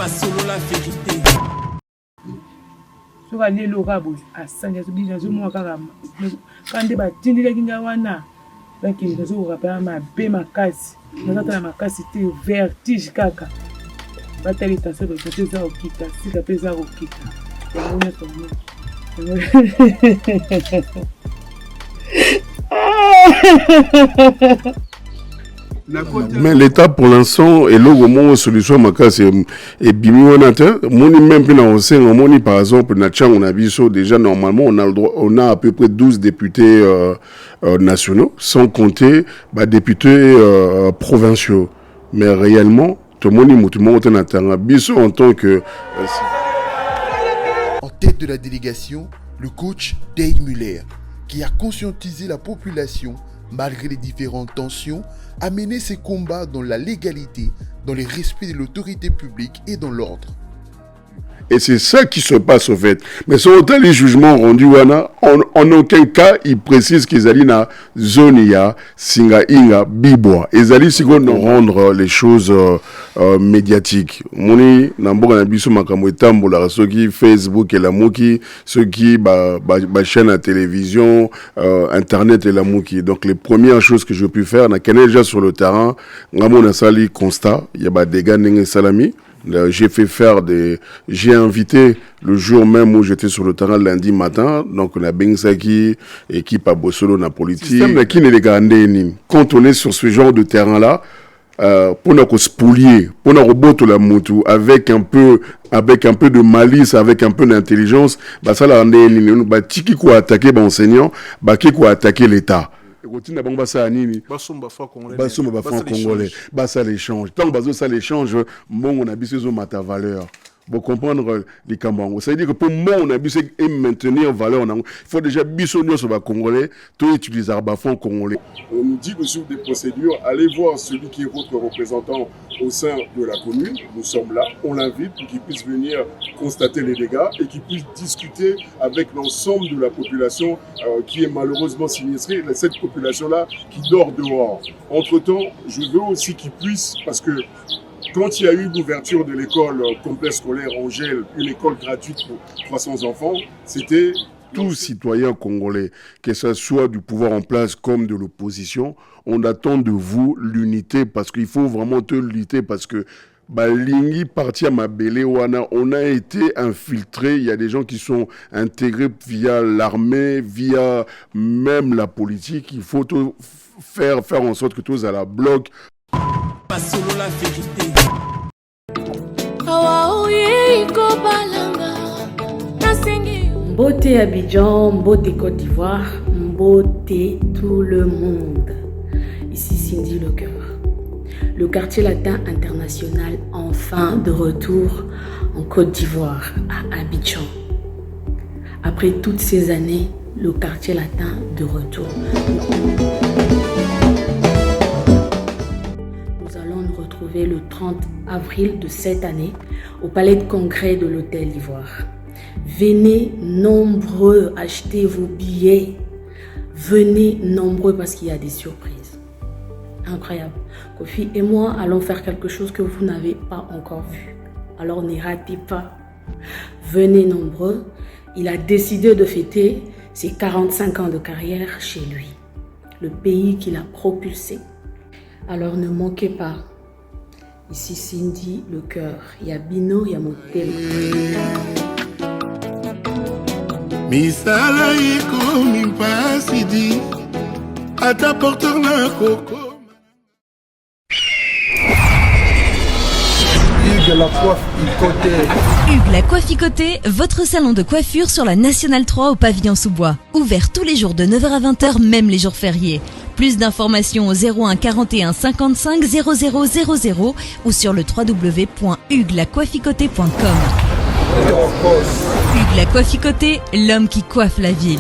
selon la vérité. Soka lelo kabo asanya sobina zo mwa kaka kande batindile kinga wana bakini zo rapela mabe makasi nakata makasi te vertige kaka batali taso ba za okita sika peza okita yango tomo mais l'État pour l'instant est là au moment où solution makasi et bimi wanata moni même puis on sait moni par exemple na tchang on a biso déjà normalement on a le droit, on a à peu près 12 députés nationaux sans compter députés provinciaux mais réellement tout le monde est biso en tant que en tête de la délégation le coach Dave Muller qui a conscientisé la population malgré les différentes tensions, a mené ses combats dans la légalité, dans le respect de l'autorité publique et dans l'ordre. Et c'est ça qui se passe au fait. Mais sur les jugements rendus, en aucun cas, ils précisent qu'ils allaient dans Zonia, Singa, Inga, Biboa. Ils allaient rendre les choses médiatiques. Moni, Namboka Nabiso Makamwetambola, ceux qui Facebook et la Mouki, ceux qui chaîne à télévision, Internet et la Mouki. Donc les premières choses que je peux faire, on a déjà sur le terrain, on a sali constat, il y a des gars n'engé salami. J'ai invité le jour même où j'étais sur le terrain lundi matin, donc on a Bengsaki, équipe à Bossolo, na politique. Quand on est sur ce genre de terrain-là, pour nous spolier, pour nous roboter la moto avec un peu de malice, avec un peu d'intelligence, ça l'a rendu qui quoi attaquer l'enseignant, qui quoi attaquer l'État. Rotina bon basa nini basomba fa congolais basa l'échange tant bazo ça l'échange bon on a biso zo mata valeur pour comprendre les Kambango. Ça veut dire que pour moi, on a besoin de maintenir valeur. Il faut déjà bisonner sur les Congolais, tout utiliser les fonds congolais. On nous dit que sur des procédures, allez voir celui qui est votre représentant au sein de la commune. Nous sommes là, on l'invite pour qu'il puisse venir constater les dégâts et qu'il puisse discuter avec l'ensemble de la population qui est malheureusement sinistrée, cette population-là qui dort dehors. Entre-temps, je veux aussi qu'il puisse, parce que quand il y a eu l'ouverture de l'école complexe scolaire Angèle, une école gratuite pour 300 enfants, c'était... Tout citoyen congolais, que ce soit du pouvoir en place comme de l'opposition, on attend de vous l'unité parce qu'il faut vraiment te lutter parce que Balingi parti à Mabele Wana, on a été infiltrés, il y a des gens qui sont intégrés via l'armée, via même la politique, il faut faire en sorte que tous à la bloc. Pas selon la vérité. Mbote Abidjan, Mbote Côte d'Ivoire, Mbote tout le monde. Ici Cindy le cœur. Le quartier latin international enfin de retour en Côte d'Ivoire, à Abidjan. Après toutes ces années, le quartier latin de retour. Nous allons nous retrouver le 30 avril de cette année au palais de congrès de l'Hôtel d'Ivoire. Venez nombreux, achetez vos billets. Venez nombreux parce qu'il y a des surprises. Incroyable. Kofi et moi allons faire quelque chose que vous n'avez pas encore vu. Alors n'y ratez pas. Venez nombreux. Il a décidé de fêter ses 45 ans de carrière chez lui. Le pays qu'il a propulsé. Alors ne manquez pas. Ici Cindy le cœur. Il y a Bino, il y a Motel. Misala yiko mipasidi ata porteur na koko. Hugues la coiffe Icoté. Hugues la coiffe Icoté, votre salon de coiffure sur la Nationale 3 au pavillon sous-bois. Ouvert tous les jours de 9h à 20h, même les jours fériés. Plus d'informations au 01 41 55 00 00 ou sur le www.huguelacoiffecoté.com. Hugues la coiffe Icoté, l'homme qui coiffe la ville.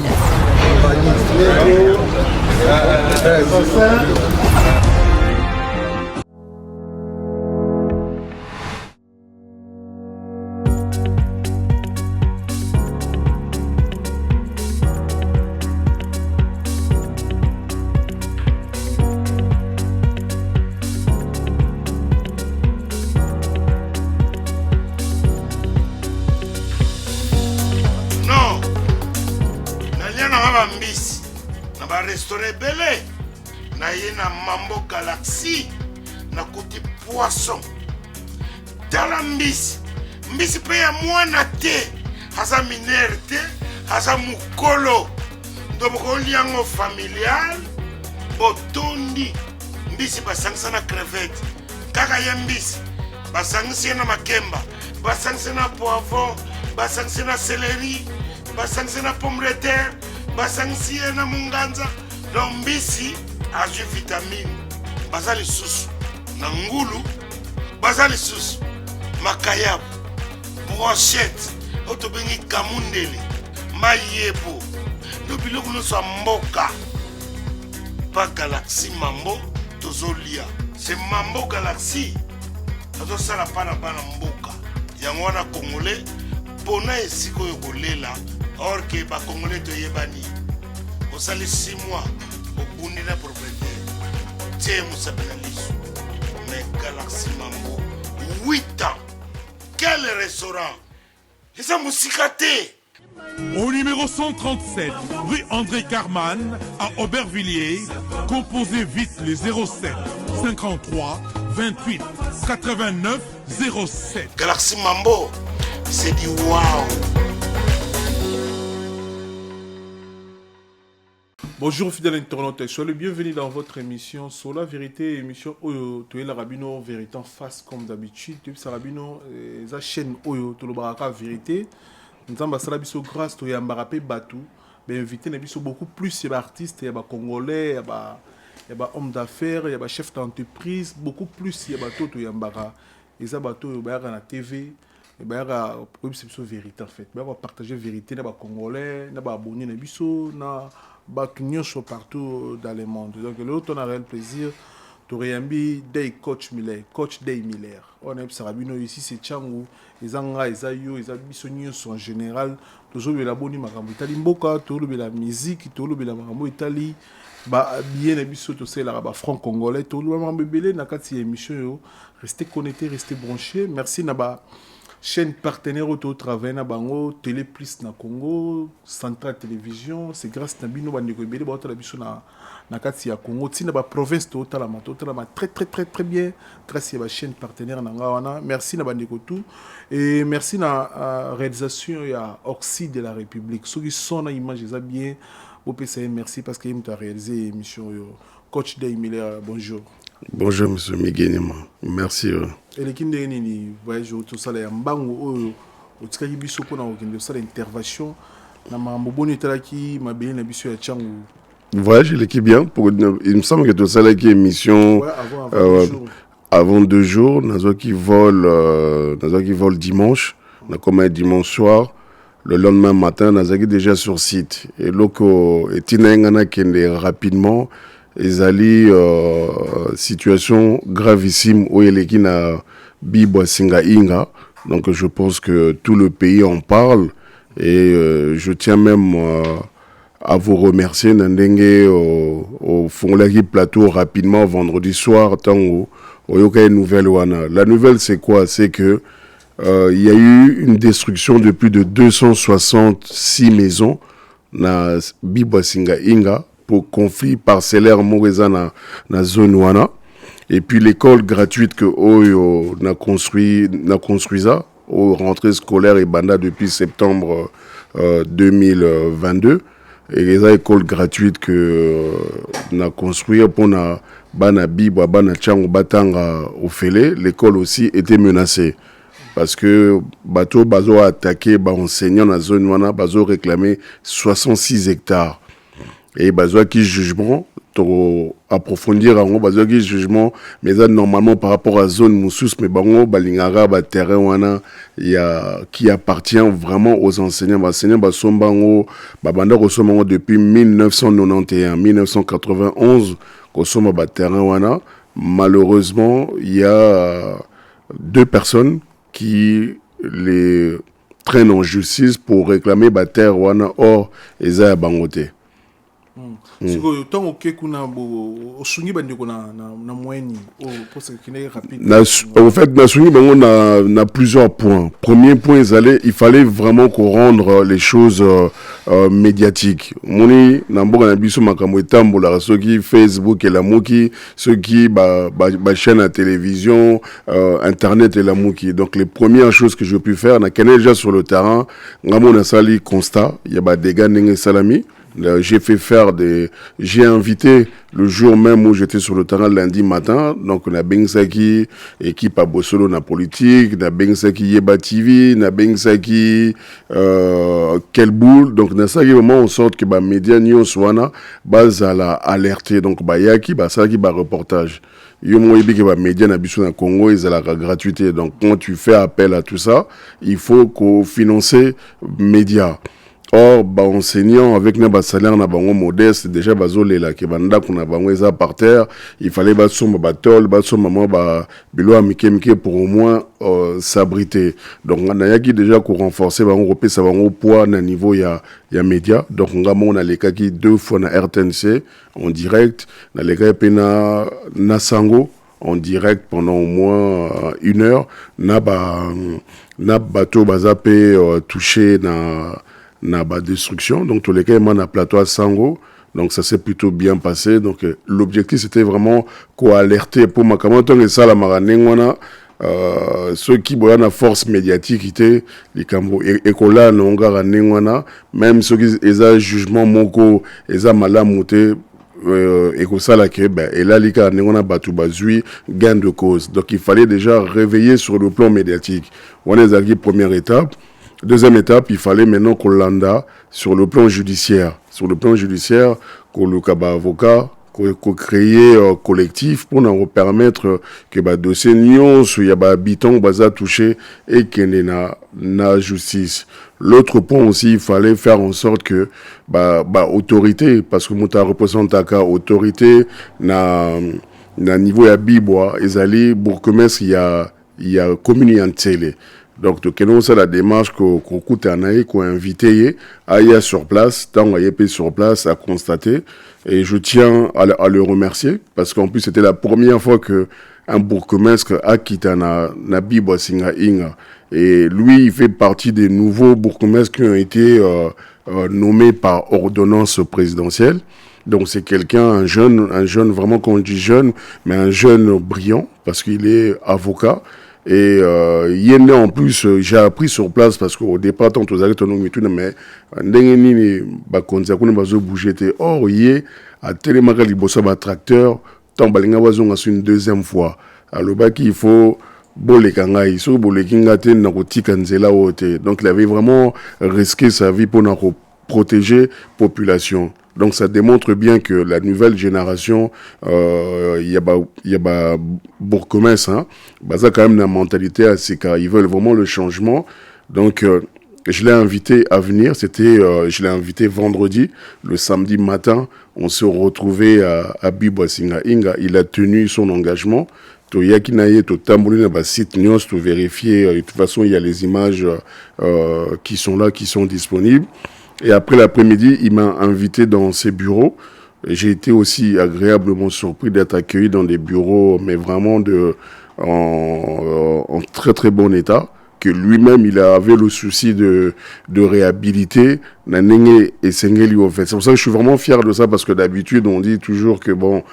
rebelle na ye na Mambo Galaxy na kuti poisson tala mbisi pe ya mwana te haza minere te haza mukolo ndomoko liango familial botondi mbisi basangisa na crevette kaka ye mbisi basangisa na makemba basangisa na poivron basangisa na céleri basangisa na pomme de terre basangisa na munganza donc mbisi azwi vitamine baza lisusu na ngulu baza lisusu makayabu brochette otobengi kamundele mayebo ndo biloko nyonso ya mboka pa Galaxy Mambo tozolia c'est Mambo Galaxy tozosala pana bana mboka yango wana congolais mpona esika oyo kolela or ke bacongolais toyebani osali 6 mois obundi na propriétaire tie mosapi na liso mais Galaxy Mambo 8 ans quel restaurant eza mosika te. Au numéro 137, rue André Carman, à Aubervilliers, composez vite le 07 53 28 89 07. Galaxy Mambo, c'est du wow. Bonjour fidèles internautes, soyez les bienvenus dans votre émission sur la vérité, émission Oyo, tu es la Rabino, vérité en face comme d'habitude, tu es la Rabino, la chaîne Oyo, tu es la vérité. Nous avons biso grâce to yamba pe batu ben invité na biso beaucoup plus d'artistes, il y a congolais, il y a hommes d'affaires, il y a chefs d'entreprise, beaucoup plus il y a bateau to yamba et ça bateau ba na TV et ba pour biso vérité en fait. Ba partager vérité na ba congolais, na ba abonné na biso na batu nyonso partout dans le monde. Donc l'autre on a réel plaisir Toriambi Day Coach Miller, Coach Day Miller. On a Sarabino ici, c'est Tchangou, les Anga, les Ayo, les Abissoniens en général. Toujours la bonne marambo Italie Mboka, toujours la musique, toujours la marambo Italie. Bah bien les bisous, tout ça là, franc congolais, toujours la marambo belé, nakati émission. Restez connectés, restez branchés. Merci naba chaîne partenaire au travail na bango, Télé Plus na Congo, Centrale Télévision. C'est grâce à Nabino bandeko belé, bah la bisou na kati ya Congo tina ba province to tala ma très bien grâce à la chaîne partenaire na ngawana. Merci na bandeko tout et merci na réalisation ya Oxy de la République ceux qui sont na image ça bien au PCM merci parce qu'il m'a réalisé émission yo Coach Day Miller. Bonjour. Bonjour monsieur Miguenema, merci. Et les kinde ni voyage tout ça les mbango o tikaki biso pona o kinde ça l'intervention na mambo boni talaki mabeli na biso ya Tchangou. Voyage l'équipe bien. Il me semble que tout ça là qui émission avant 2 jours. Nazo qui vole dimanche. On a comme un dimanche soir. Le lendemain matin, Nazo qui déjà sur site. Et loko et Tinengana qui est rapidement. Ils allaient situation gravissime où il est na Bibwa Singa Inga. Donc je pense que tout le pays en parle et je tiens même à vous remercier Nandenge au Fonglaki Plateau rapidement vendredi soir tant au Yoka nouvelle wana. La nouvelle c'est quoi? C'est que il y a eu une destruction de plus de 266 maisons na Bibwa Singa Inga pour conflit parcellaire Moreza na zone wana. Et puis l'école gratuite que Oyo n'a construisa aux rentrées scolaires et banda depuis septembre 2022. Et les écoles gratuites que n'a construit pour na bana Bibwa bana Tchango batanga au Félé, l'école aussi était menacée parce que bateau bazo a attaqué ba enseignant na zone wana bazo réclamé 66 hectares et bazo qui jugement to approfondir en bazo qui jugement mais ça normalement par rapport à zone Moussous mais bango balingara ba terrain wana il y a qui appartient vraiment aux enseignants basombango babanda kosombango depuis 1991 kosoma ba terrain wana. Malheureusement il y a 2 personnes qui les traînent en justice pour réclamer ba terre wana or eza ya bangote. siko tant OK kuna osungi bandeko na moyenne pour ce qui est rapide. En fait nasungi bango na plusieurs points. Premier point il fallait vraiment qu'on rende les choses médiatiques. Moni na mboka na biso makambo etambola soki Facebook et la moki, ceux qui ba chaîne à télévision, internet et la moki. Donc les premières choses que je pu faire na kenel déjà sur le terrain, ngamo na sali constat, il y a ba dégâts nenge salami. J'ai invité le jour même où j'étais sur le terrain lundi matin, donc on a Bengsaki, équipe à Bossolo na politique, na Bengsaki Yeba TV, na Bengsaki Kelboul, donc na ça moment en sorte que ba média nyo swana base à la alerter, donc ba yaki ba ça qui ba reportage. Yo mo yebi que ba média na biso na Congo ils à la gratuité, donc quand tu fais appel à tout ça, il faut qu'on finance médias. Or, enseignant avec un salaire na bango modeste, déjà bazole la ke banda kuna bango eza par terre, il fallait basomba batol, basomba mo ba bilo amike pour au moins s'abriter. Donc on a déjà ko renforcer bango repé sa bango poids na niveau ya média. Donc on a les cas qui 2 fois na RTNC en direct, na les cas pena na Sango en direct pendant au moins 1 heure, na bateau bazapé touché na destruction, donc tous les cas on a plateau à Sango, donc ça s'est plutôt bien passé. Donc l'objectif c'était vraiment alerter pour ma caméra et ça la maranengwana ceux qui ont la force médiatique était les cambo et kola nonga ranengwana, même ceux qui ont jugement moko eza malamuté et que ça là que et là les cas nengwana batu bazui gain de cause. Donc il fallait déjà réveiller sur le plan médiatique. On est à la première étape. Deuxième étape, il fallait maintenant qu'on landa sur le plan judiciaire. Sur le plan judiciaire, qu'on le caba avocat, qu'on crée collectif pour nous permettre que le dossier nyon, il y a des habitants qui sont touchés et qu'il y a na justice. L'autre point aussi, il fallait faire en sorte que autorité, parce que nous représentons la autorité na niveau ya Bibois, ils allaient bourgmestre il y a commune en télé. Donc, c'est la démarche qu'on coûte à Naï, qu'on a invité à y aller sur place, tant qu'on y est sur place, à constater. Et je tiens à le remercier, parce qu'en plus, c'était la première fois qu'un bourgmestre a quitté Nabibo Singa Inga. Et lui, il fait partie des nouveaux bourgmestres qui ont été nommés par ordonnance présidentielle. Donc, c'est un jeune vraiment, quand on dit jeune, mais un jeune brillant, parce qu'il est avocat. Et il est né en plus, j'ai appris sur place parce qu'au départ, tant aux arrêts, mais ndengeni bakonza kuna bazo bouger te. Or il est à télémarque libosa ba tracteur, tant balinga bazo ngasu une deuxième fois. Alors baki il faut boleka ngai, so boleki ngate na kotika nzela wote. Donc il avait vraiment risqué sa vie pour protéger population. Donc ça démontre bien que la nouvelle génération, il y a bourgmestre, hein, ça quand même la mentalité assez car ils veulent vraiment le changement. Donc je l'ai invité à venir. Je l'ai invité vendredi, le samedi matin, on s'est retrouvés à Biboasinga Inga. Il a tenu son engagement. To yakinaye to tambouli na ba site news to vérifier. De toute façon il y a les images qui sont là, qui sont disponibles. Et après l'après-midi, il m'a invité dans ses bureaux. J'ai été aussi agréablement surpris d'être accueilli dans des bureaux, mais vraiment en très très bon état. Que lui-même, il avait le souci de réhabiliter. C'est pour ça que je suis vraiment fier de ça, parce que d'habitude, on dit toujours que bon,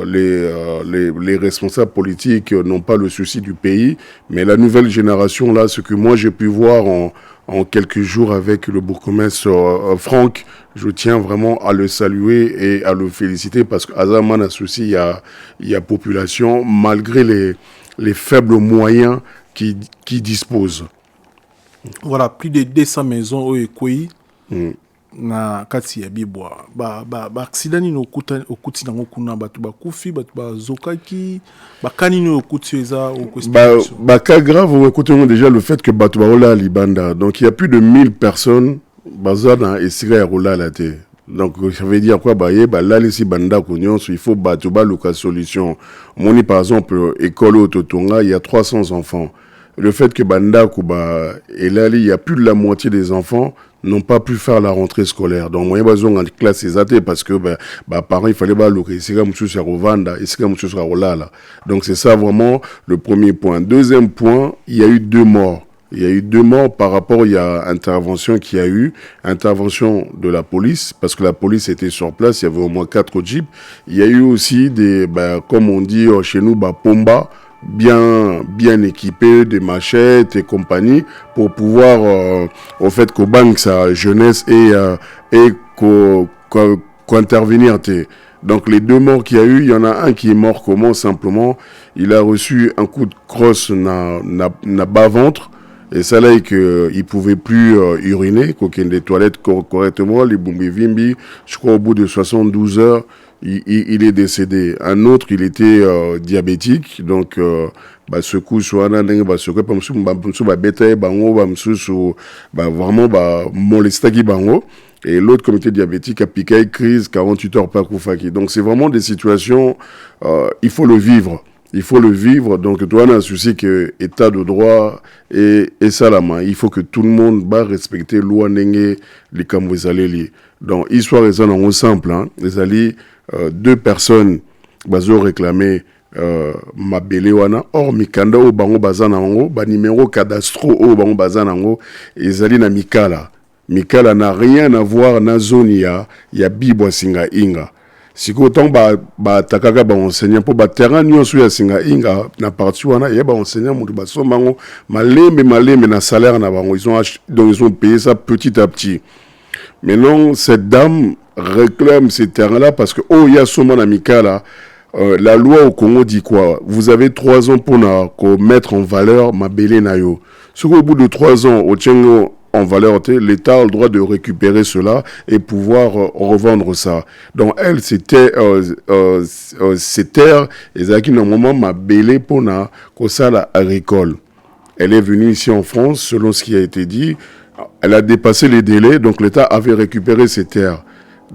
les responsables politiques n'ont pas le souci du pays. Mais la nouvelle génération, là, ce que moi j'ai pu voir en quelques jours avec le bourgmestre Franck, je tiens vraiment à le saluer et à le féliciter, parce qu'Azaman a souci, il y a population, malgré les faibles moyens qui disposent. Voilà, plus de 200 maisons au Ekoi na kati ya Biboa. Accident ni okuti nango kuna batu bakufi, batu bazokaki, bakani ni okuti eza cas grave écoutez déjà le fait que batu baola libanda. Donc il y a plus de 1000 personnes bazana esika ya rola la te. Donc ça veut dire quoi là ici banda konyon, il faut batu baluka solution. Moni par exemple école au Totonga, il y a 300 enfants. Le fait que banda kuba et là il y a plus de la moitié des enfants n'ont pas pu faire la rentrée scolaire. Donc, moi, j'ai en classe exatée parce que, parents, il fallait louer. C'est comme monsieur Rovanda et c'est comme monsieur Rolala. Donc, c'est ça vraiment le premier point. Deuxième point, il y a eu 2 morts. Il y a eu 2 morts par rapport, il y a intervention qu'il y a eu, intervention de la police, parce que la police était sur place, il y avait au moins 4 jeeps. Il y a eu aussi des, comme on dit chez nous, pomba, bien équipés, des machettes et compagnie, pour pouvoir, au fait, qu'au banque sa jeunesse et qu'intervenir. Donc les 2 morts qu'il y a eu, il y en a un qui est mort comment simplement, il a reçu un coup de crosse na bas-ventre. Et ça là, il pouvait plus uriner, qu'aucun des toilettes correctement, les bombivimbi, je crois au bout de 72 heures, il est décédé. Un autre, il était diabétique, donc ce coup soit vraiment molestaki bango. Et l'autre comité diabétique a piqué crise 48 heures par Koufaki. Donc c'est vraiment des situations, il faut le vivre. Il faut le vivre, donc toi, on a un souci que l'état de droit et ça la main. Il faut que tout le monde va respecter loi n'enge les kamwezaleli. Donc, histoire est en simple, hein. Les alliés, 2 personnes, ont réclamé ma wana. Or, mikanda au bango bazanango, numéro cadastro au bango bazanango, et zali na mikala. Mikala n'a rien à voir na zone ya bibwa singa inga. Si autant takaka enseignant pour terrain nyonso ya singa inga na partie wana ya enseignant mutu basomango malembe na salaire na bango ils ont payé ça petit à petit. Maintenant cette dame réclame ces terrains là parce que il y a soma na mikala la loi au Congo dit quoi? Vous avez 3 ans pour mettre en valeur ma belé na yo. Si au bout de 3 ans au tchengo en valeur, l'État a le droit de récupérer cela et pouvoir revendre ça. Donc elle, c'était ces terres, et qui normalement m'a belé pour na kosala agricole. Elle est venue ici en France, selon ce qui a été dit, elle a dépassé les délais, donc l'État avait récupéré ces terres.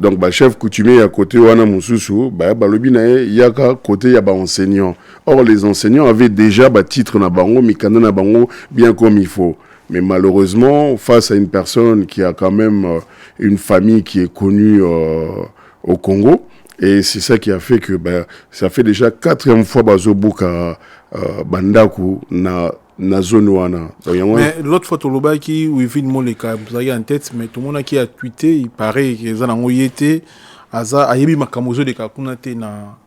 Donc chef coutumier à côté wana mususu, balobina yaka côté ya enseignants. Or les enseignants avaient déjà titre na bango, mikanda na bango bien comme il faut. Mais malheureusement, face à une personne qui a quand même une famille qui est connue au Congo, et c'est ça qui a fait que ça fait déjà 4e fois bazobuka bandaku na zone wana. Mais l'autre fois toloba qui Wivin Moleka vous avez en tête, mais tout le monde qui a tweeté, il paraît que ça nango yete aza ayebi makamozo de kakuna te na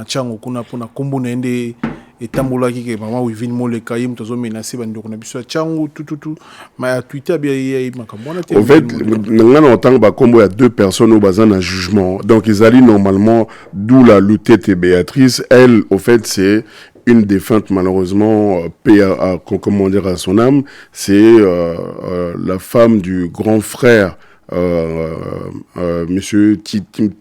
chango kuna pona kombo na ende etambolaki ke mama Wivin Moleka yim tozo menacer bandoko na biso chango tout ma Twitter bien y makamona te. En fait ngana autant ba kombo ya 2 personnes au bazan en jugement. Donc ils allaient normalement d'où la lutte et Béatrice, elle au fait c'est une défunte malheureusement comment dire à son âme, c'est la femme du grand frère monsieur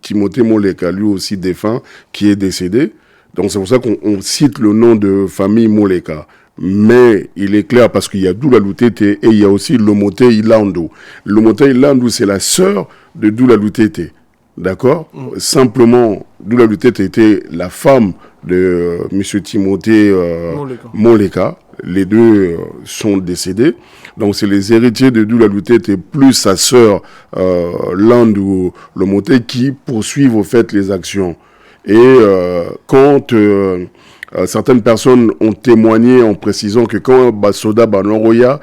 Timothée Moleka, lui aussi défunt, qui est décédé. Donc c'est pour ça qu'on cite le nom de famille Moleka. Mais il est clair parce qu'il y a Doula Lutete et il y a aussi Lomote Ilandu. Lomote Ilandu, c'est la sœur de Doula Lutete. D'accord? Simplement, Doula Lutete était la femme de monsieur Timothée Moleka. Les 2 sont décédés. Donc c'est les héritiers de Doula Lutete plus sa sœur Landu Lomote qui poursuivent au fait les actions. Et quand certaines personnes ont témoigné en précisant que quand Basoda Banoroya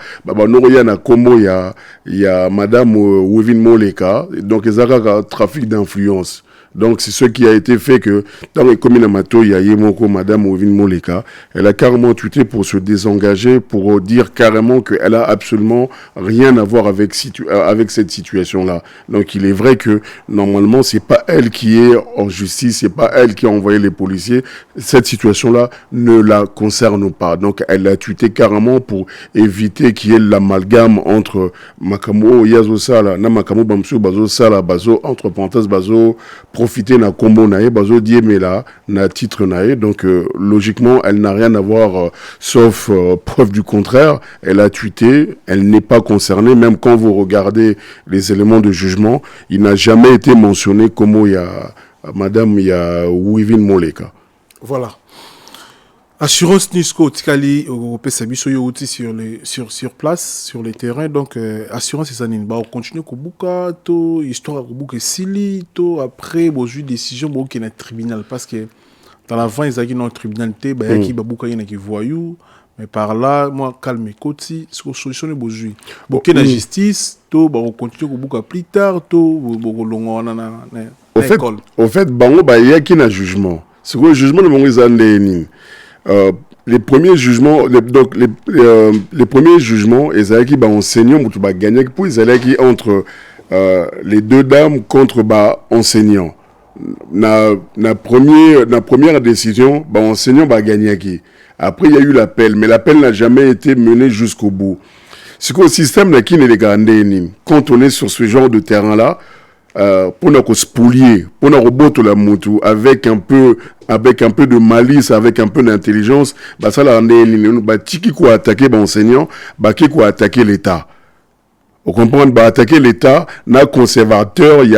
na Kombo il y a madame Wivin Moleka, donc ils ont un trafic d'influence. Donc c'est ce qui a été fait que dans les communes Amato, il y a Yemoko, madame Wivin Moleka, elle a carrément tweeté pour se désengager, pour dire carrément qu'elle a absolument rien à voir avec cette situation-là. Donc il est vrai que normalement c'est pas elle qui est en justice, c'est pas elle qui a envoyé les policiers. Cette situation-là ne la concerne pas. Donc elle a tweeté carrément pour éviter qu'il y ait l'amalgame entre Makamo Yazo Sala, na Makamo Bamsu Bazo Sala, Bazo entre parenthèses Bazo profiter na combo nae bazo diemela na titre nae. Donc logiquement elle n'a rien à voir sauf preuve du contraire. Elle a tweeté, elle n'est pas concernée. Même quand vous regardez les éléments de jugement, il n'a jamais été mentionné comme il y a madame il y a Wivin Moleka. Voilà. Assurance Nisco Tikali au Pesabiso Yoti sur place, sur les terrains. Donc, assurance, c'est ça. On continue Kubuka, to histoire Kubuka Sili, to après, bon, j'ai décision, bon, qui est dans le tribunal. Parce que dans l'avant, ils ont dans le tribunal, qui Babuka, il y en a qui voyou. Mais par là, moi, calme, Koti, c'est solution, bon, j'ai. Bon, qui est la justice, to, on continue Kubuka plus tard, to, bon, au fait, bon, il y a qui n'a jugement. C'est quoi le jugement de mon réseau? Les premiers jugements, les premiers jugements, ils allaient qui enseignants, pour gagner, puis ils allaient qui entre les deux dames contre enseignants. Na première décision, enseignant gagner qui. Après il y a eu l'appel, mais l'appel n'a jamais été mené jusqu'au bout. C'est quoi le système là qui n'est gagné quand on est sur ce genre de terrain là. Pour nous spolier, pour nous roboter la moto avec un peu de malice, avec un peu d'intelligence, ça l'a rendu qui quoi attaquer l'enseignant, qui quoi attaquer l'État. Vous comprenez, attaquer l'État, n'a conservateur, il y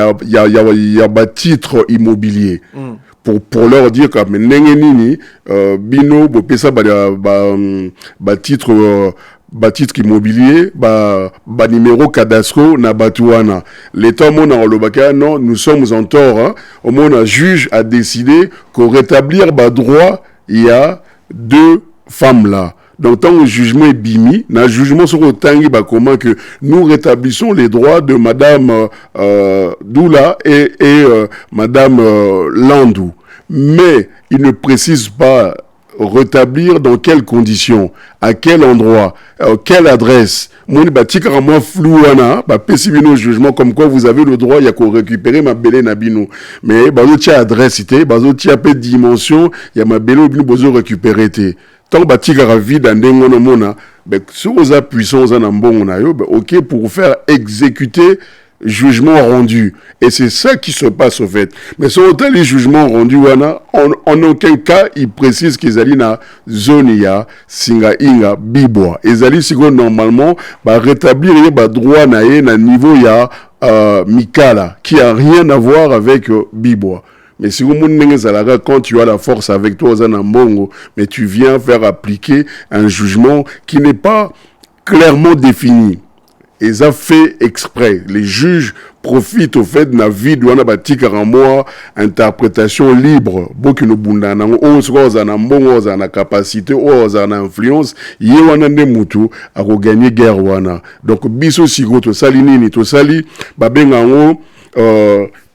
a titre immobilier. Pour leur dire que mais nini bino bopesa titre immobilier, numéro cadastro na batuana. L'État mona olobaka non, nous sommes en tort. Hein. Au moins un juge a décidé qu'au rétablir droit, il y a deux femmes là. Donc tant que le jugement est bimi, na jugement sur le tangi comment que nous rétablissons les droits de madame Doula et madame Landou. Mais il ne précise pas rétablir dans quelles conditions, à quel endroit, quelle adresse. Mon carrément flou pessimino jugement comme quoi vous avez le droit il y a qu'on récupérer ma belle nabino. Mais tia adresse ité, tia peu dimension, il y a ma belle bino besoin récupérer té. Tant tika vide ndengo no mona, sur aux puissance en bon na yo, OK pour faire exécuter jugement rendu. Et c'est ça qui se passe au fait. Mais sur autant les jugements rendus, en aucun cas, ils précisent qu'ils allaient dans zone ya, singa inga, bibois. Ils allaient, normalement, rétablir les droits na niveau ya, mikala, qui a rien à voir avec bibois. Mais si vous quand tu as la force avec toi, mais tu viens faire appliquer un jugement qui n'est pas clairement défini. Et ça fait exprès. Les juges profitent au fait de la vie de la interprétation libre. Beaucoup de bundana, on a capacité, on a influence, on a des moutous à gagner guerre. Donc, biso sigo to sali nini to sali,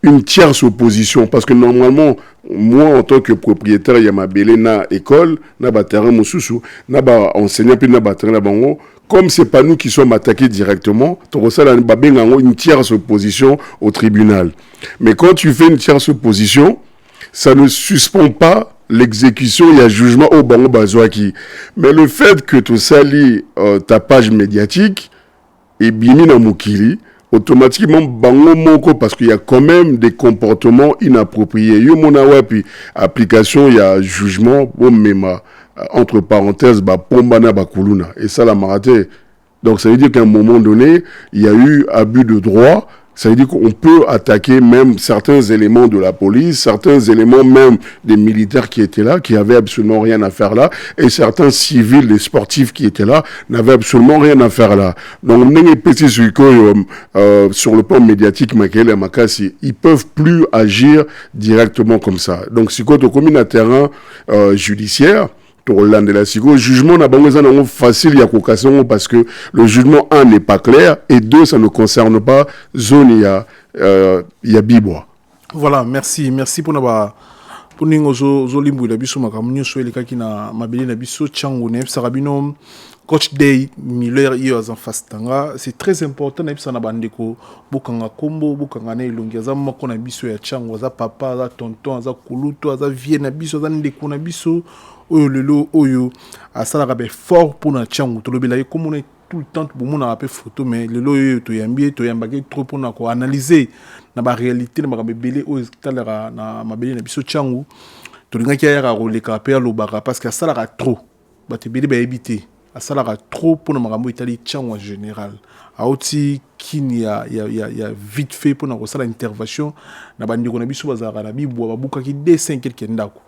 une tierce opposition. Parce que normalement, moi, en tant que propriétaire, il y a ma belle na école, na terrain moussoussou, na enseignant, puis na terrain bango. Comme c'est pas nous qui sommes attaqués directement, une tierce opposition au tribunal. Mais quand tu fais une tierce opposition, ça ne suspend pas l'exécution, il y a jugement au bango bazouaki. Mais le fait que tu salis ta page médiatique, et bimi na mukili, automatiquement bango moko parce qu'il y a quand même des comportements inappropriés. Yo mona puis application, il y a jugement bon mema. Entre parenthèses, pombana bakuluna. Et ça, la maraté. Donc, ça veut dire qu'à un moment donné, il y a eu abus de droit. Ça veut dire qu'on peut attaquer même certains éléments de la police, certains éléments même des militaires qui étaient là, qui avaient absolument rien à faire là, et certains civils, les sportifs qui étaient là, n'avaient absolument rien à faire là. Donc, sur le plan médiatique, ils peuvent plus agir directement comme ça. Donc, si quand on commune à terrain judiciaire, le jugement n'a pas facile parce que le jugement 1 n'est pas clair et 2 ça ne concerne pas zone il y a bibois. Voilà, merci pour nous zo limbu la biso makamunyo so eleka kina mabeli na biso changu ne sarabino coach Day Miller iyo azan fastanga. C'est très important na biso na bandeko bukanga kombo bukanga na ilongi azan mako na biso ya changu aza papa aza tonton aza kuluto aza vie na biso aza ndeko na biso oyo lelo oyo asala ka fort pour na changu to lobela comme on est tout le temps pour mon appel photo mais lelo oyo to yambi to yambaki trop pour na ko analyser na ba réalité na ba belé oyo talera na mabeli na biso changu to linga ki ya roleka pe lobaka parce que asala ka trop ba te belé ba éviter asala ka trop pour na makambo itali changu en général auti kini ya vite fait pour na ko sala intervention na bandiko na biso bazaka na bibwa babuka ki dessin quelque ndako.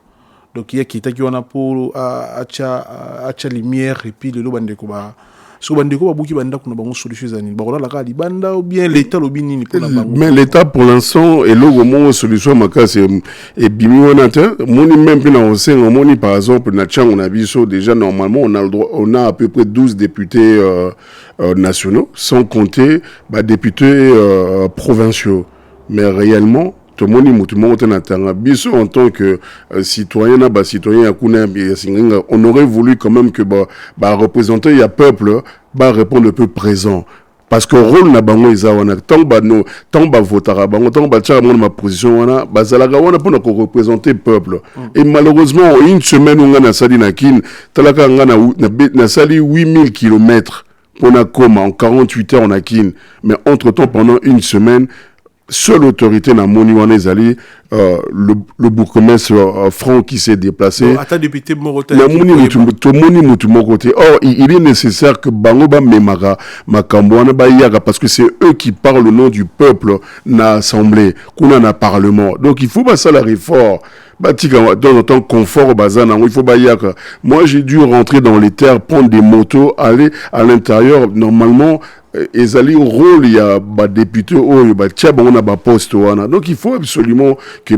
donc il y a qui on a pour acha lumière et puis le bande ko ba so bande ko ba buki banda kuna bango solution zani ba la ka banda ou bien l'état lo binini pour la bango. Mais l'état pour l'instant est là moment solution makase et bimi onata moni même puis on sait moni par exemple na tchang on a biso déjà normalement on a le droit, on a à peu près 12 députés nationaux sans compter députés provinciaux, mais réellement tout le monde biso en tant que citoyen on aurait voulu quand même que représenter le peuple répondre le peu présent, parce que rôle na bango izawana tant votera bango tant tchara ma position wana bazalaga wana pour nous représenter peuple. Et malheureusement une semaine on a sali na kin talaka na sali 8000 km pour na coma en 48 heures on a kin, mais entre temps pendant une semaine seule autorité na moni wana ezali le bourgmestre Franck qui s'est déplacé. Attends député Moroté. Or il est nécessaire que bango ba memara makambo wana ba yaga, parce que c'est eux qui parlent au nom du peuple na assemblée kuna na parlement. Donc il faut pas ça la réforme. Dans ton confort bazana, il faut baïaka. Moi j'ai dû rentrer dans les terres, prendre des motos, aller à l'intérieur. Normalement ezali rôle il y a député ou on a poste wana. Donc il faut absolument que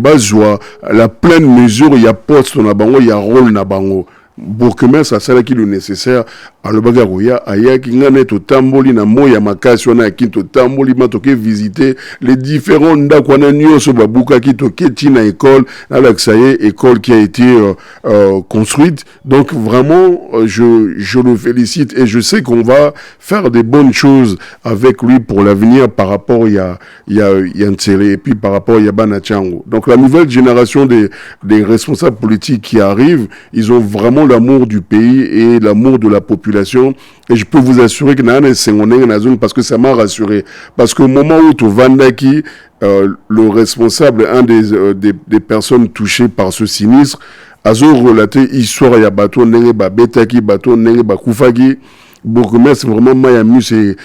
la pleine mesure il y a poste na bango, il y a rôle na bango. Bourgmestre ça c'est là qui est nécessaire à le bagaroya aya ki ngane to tamboli na moya makasi na kinto tamboli matoke visiter les différents ndako na nyoso babuka ki to ketina école na l'axaye école qui a été construite. Donc vraiment je le félicite et je sais qu'on va faire des bonnes choses avec lui pour l'avenir par rapport il y a Ntsele et puis par rapport il y a Banachango. Donc la nouvelle génération des responsables politiques qui arrivent, ils ont vraiment l'amour du pays et l'amour de la population, et je peux vous assurer que parce que ça m'a rassuré, parce qu'au moment où tu Vandaki, le responsable, un des personnes touchées par ce sinistre, a relaté histoire ya bateau nenge ba betaki bateau nenge ba kufaki. Bourgmestre vraiment Mayamus et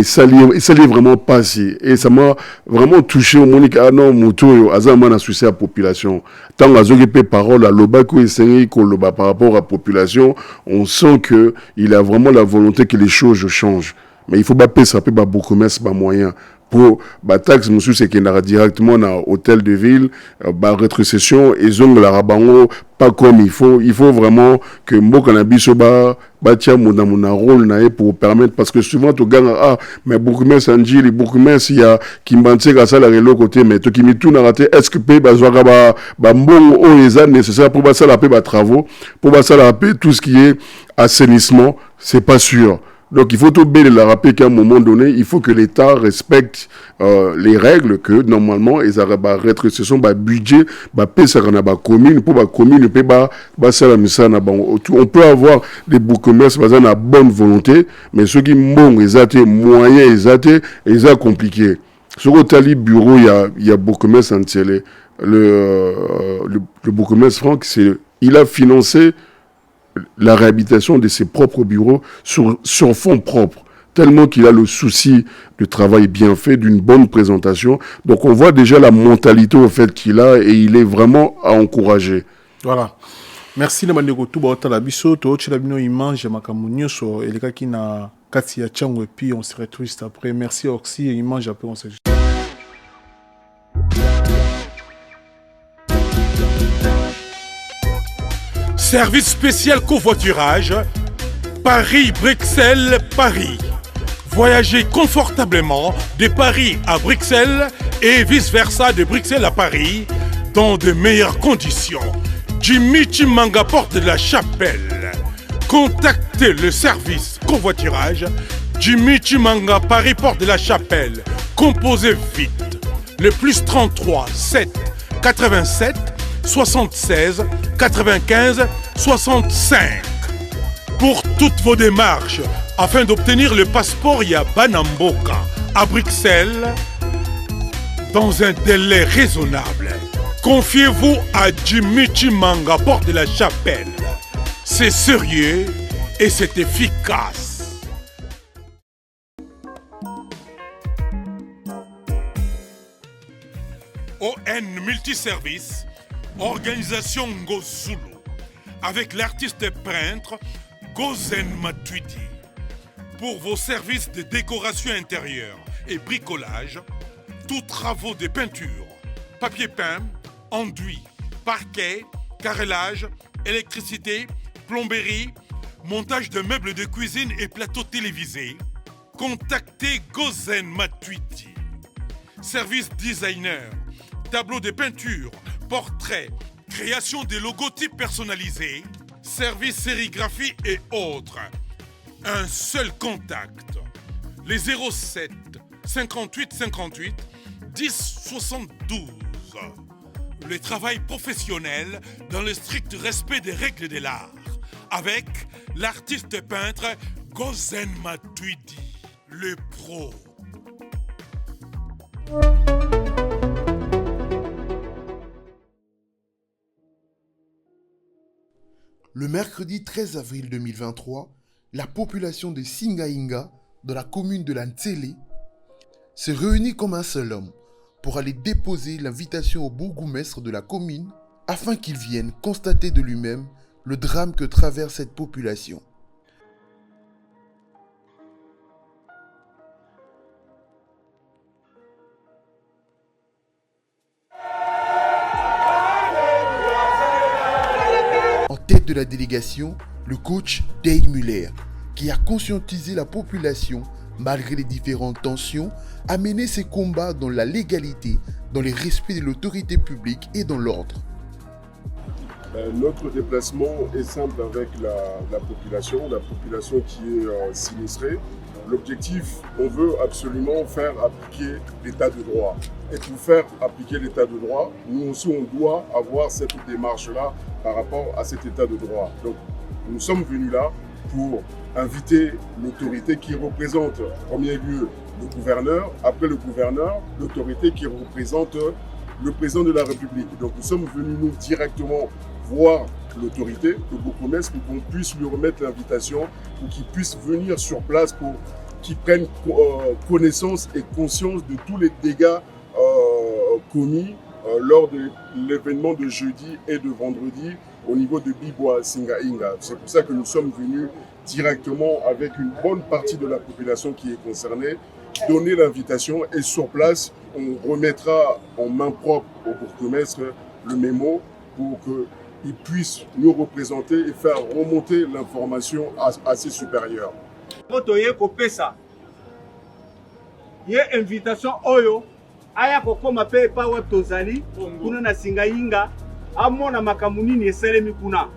sali vraiment passé, et ça m'a vraiment touché au Monique non moto azama na souci à population tant azogepe parole à lobako et koloba par rapport à la population. On sent que il a vraiment la volonté que les choses changent, mais il faut pas payer ça peut pas Bourgmestre pas moyen pour taxe monsieur c'est qu'il n'aura directement dans hôtel de ville rétrocession et zone la rabango pas comme il faut vraiment que mboka na biso tia mona rôle na pour permettre, parce que souvent tu gagnes mais bourgmestre Anjili bourgmestre il y a Kimbanse ka sala le côté mais to kimitu na raté est-ce que pe bazwaka ba mbongo o eza nécessaire pour ça la pe travaux pour ça la pe tout ce qui est assainissement, c'est pas sûr. Donc il faut tout bien le rappeler qu'à un moment donné, il faut que l'État respecte les règles que normalement ils ont rétrocession budget pesa na commune pour commune peut ça la on peut avoir des bourgmestres basés na bonne volonté, mais ceux qui mbong ils ont moyens ils ont compliqué. Sur le tali bureau il y a bourgmestre Ntsele, le bourgmestre Franck, il a financé la réhabilitation de ses propres bureaux sur fonds propres, tellement qu'il a le souci du travail bien fait, d'une bonne présentation. Donc on voit déjà la mentalité au fait qu'il a, et il est vraiment à encourager. Voilà. Merci na bandeko tout ba otala biso to otela bino image makamunyo so eleka ki na kati ya chango, et puis on se retrouve juste après. Merci Oxy et image après on se. Service spécial covoiturage, Paris-Bruxelles-Paris. Voyagez confortablement de Paris à Bruxelles et vice-versa de Bruxelles à Paris dans de meilleures conditions. Jimmy Chimanga, porte de la Chapelle. Contactez le service covoiturage Jimmy Chimanga, Paris, porte de la Chapelle. Composez vite. Le plus 33 7 87 76 95 65. Pour toutes vos démarches, afin d'obtenir le passeport Yabanamboka à Bruxelles, dans un délai raisonnable, confiez-vous à Jimmy Chimanga, porte de la Chapelle. C'est sérieux et c'est efficace. ON Multiservice, Organisation Ngozulu. avec l'artiste peintre Gozen Matuidi. Pour vos services de décoration intérieure et bricolage, tous travaux de peinture, papier peint, enduit, parquet, carrelage, électricité, plomberie, montage de meubles de cuisine et plateaux télévisés, contactez Gozen Matuidi. Service designer, tableau de peinture, portrait, création de logotypes personnalisés, service sérigraphie et autres. Un seul contact, les 07 58 58 10 72. Le travail professionnel dans le strict respect des règles de l'art, avec l'artiste peintre Gozen Matuidi, le pro. Le mercredi 13 avril 2023, la population de Singainga, dans la commune de la Ntsele, se réunit comme un seul homme pour aller déposer l'invitation au bourgmestre de la commune afin qu'il vienne constater de lui-même le drame que traverse cette population. En tête de la délégation, le coach Dave Muller, qui a conscientisé la population malgré les différentes tensions, a mené ses combats dans la légalité, dans le respect de l'autorité publique et dans l'ordre. Notre déplacement est simple avec la population qui est sinistrée. L'objectif, on veut absolument faire appliquer l'état de droit. Et pour faire appliquer l'état de droit, nous aussi on doit avoir cette démarche-là par rapport à cet état de droit. Donc nous sommes venus là pour inviter l'autorité qui représente en premier lieu le gouverneur, après le gouverneur, l'autorité qui représente le président de la République. Donc nous sommes venus nous directement voir l'autorité, le bourgmestre, pour qu'on puisse lui remettre l'invitation, pour qu'il puisse venir sur place, pour qu'il prenne connaissance et conscience de tous les dégâts commis lors de l'événement de jeudi et de vendredi au niveau de Bibois Singainga. C'est pour ça que nous sommes venus directement avec une bonne partie de la population qui est concernée, donner l'invitation et sur place, on remettra en main propre au bourgmestre le mémo pour qu'il puisse nous représenter et faire remonter l'information à ses supérieurs. Il y a une invitation oyo aya kokoma pe pa web tozali kuna na Singainga amona makamunini eselemi kuna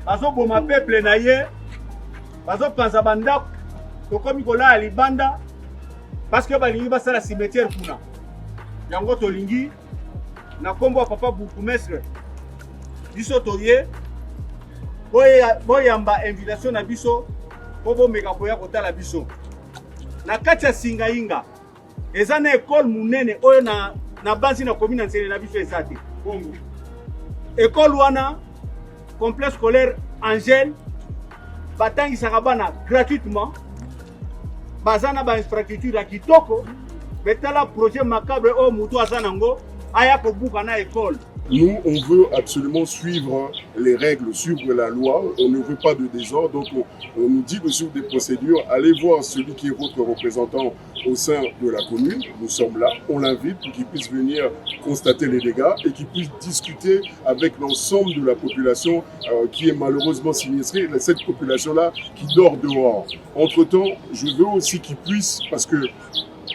bazo boma peuple na ye bazo panza bandako tokomi kola libanda parce que balingi basala cimetière kuna yango tolingi na kombo papa bourgmestre biso toye boyamba invitation na biso po bomeka koya kotala biso na kati ya Singainga eza na école munene oyo na basi na commune na Ntsele na biso ezate école wana complexe scolaire Angèle batangisaka bana gratuitement bazana ba infrastructure ya kitoko betala projet macabre oyo mutu aza nango aya kobuka na école. Nous, on veut absolument suivre les règles, suivre la loi. On ne veut pas de désordre. Donc, on nous dit de suivre des procédures. Allez voir celui qui est votre représentant au sein de la commune. Nous sommes là. On l'invite pour qu'il puisse venir constater les dégâts et qu'il puisse discuter avec l'ensemble de la population qui est malheureusement sinistrée. Cette population-là qui dort dehors. Entre-temps, je veux aussi qu'il puisse, parce que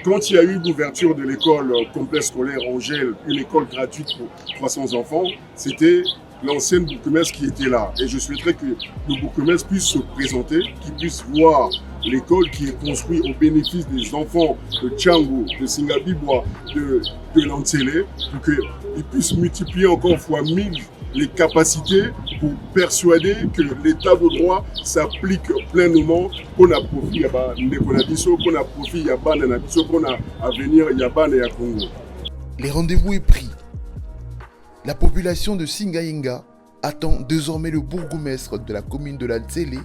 quand il y a eu l'ouverture de l'école complexe scolaire Angèle, une école gratuite pour 300 enfants, c'était l'ancienne bourgmestre qui était là. Et je souhaiterais que le bourgmestre puisse se présenter, qu'il puisse voir l'école qui est construite au bénéfice des enfants de Tchango, de Singabibois, de Lantsele, pour qu'il puisse multiplier encore fois 1000 les capacités pour persuader que l'état de droit s'applique pleinement pour la profit pour la profit pour l'avenir et Congo. Les rendez-vous est pris. La population de Singainga attend désormais le bourgmestre de la commune de la Ntsele,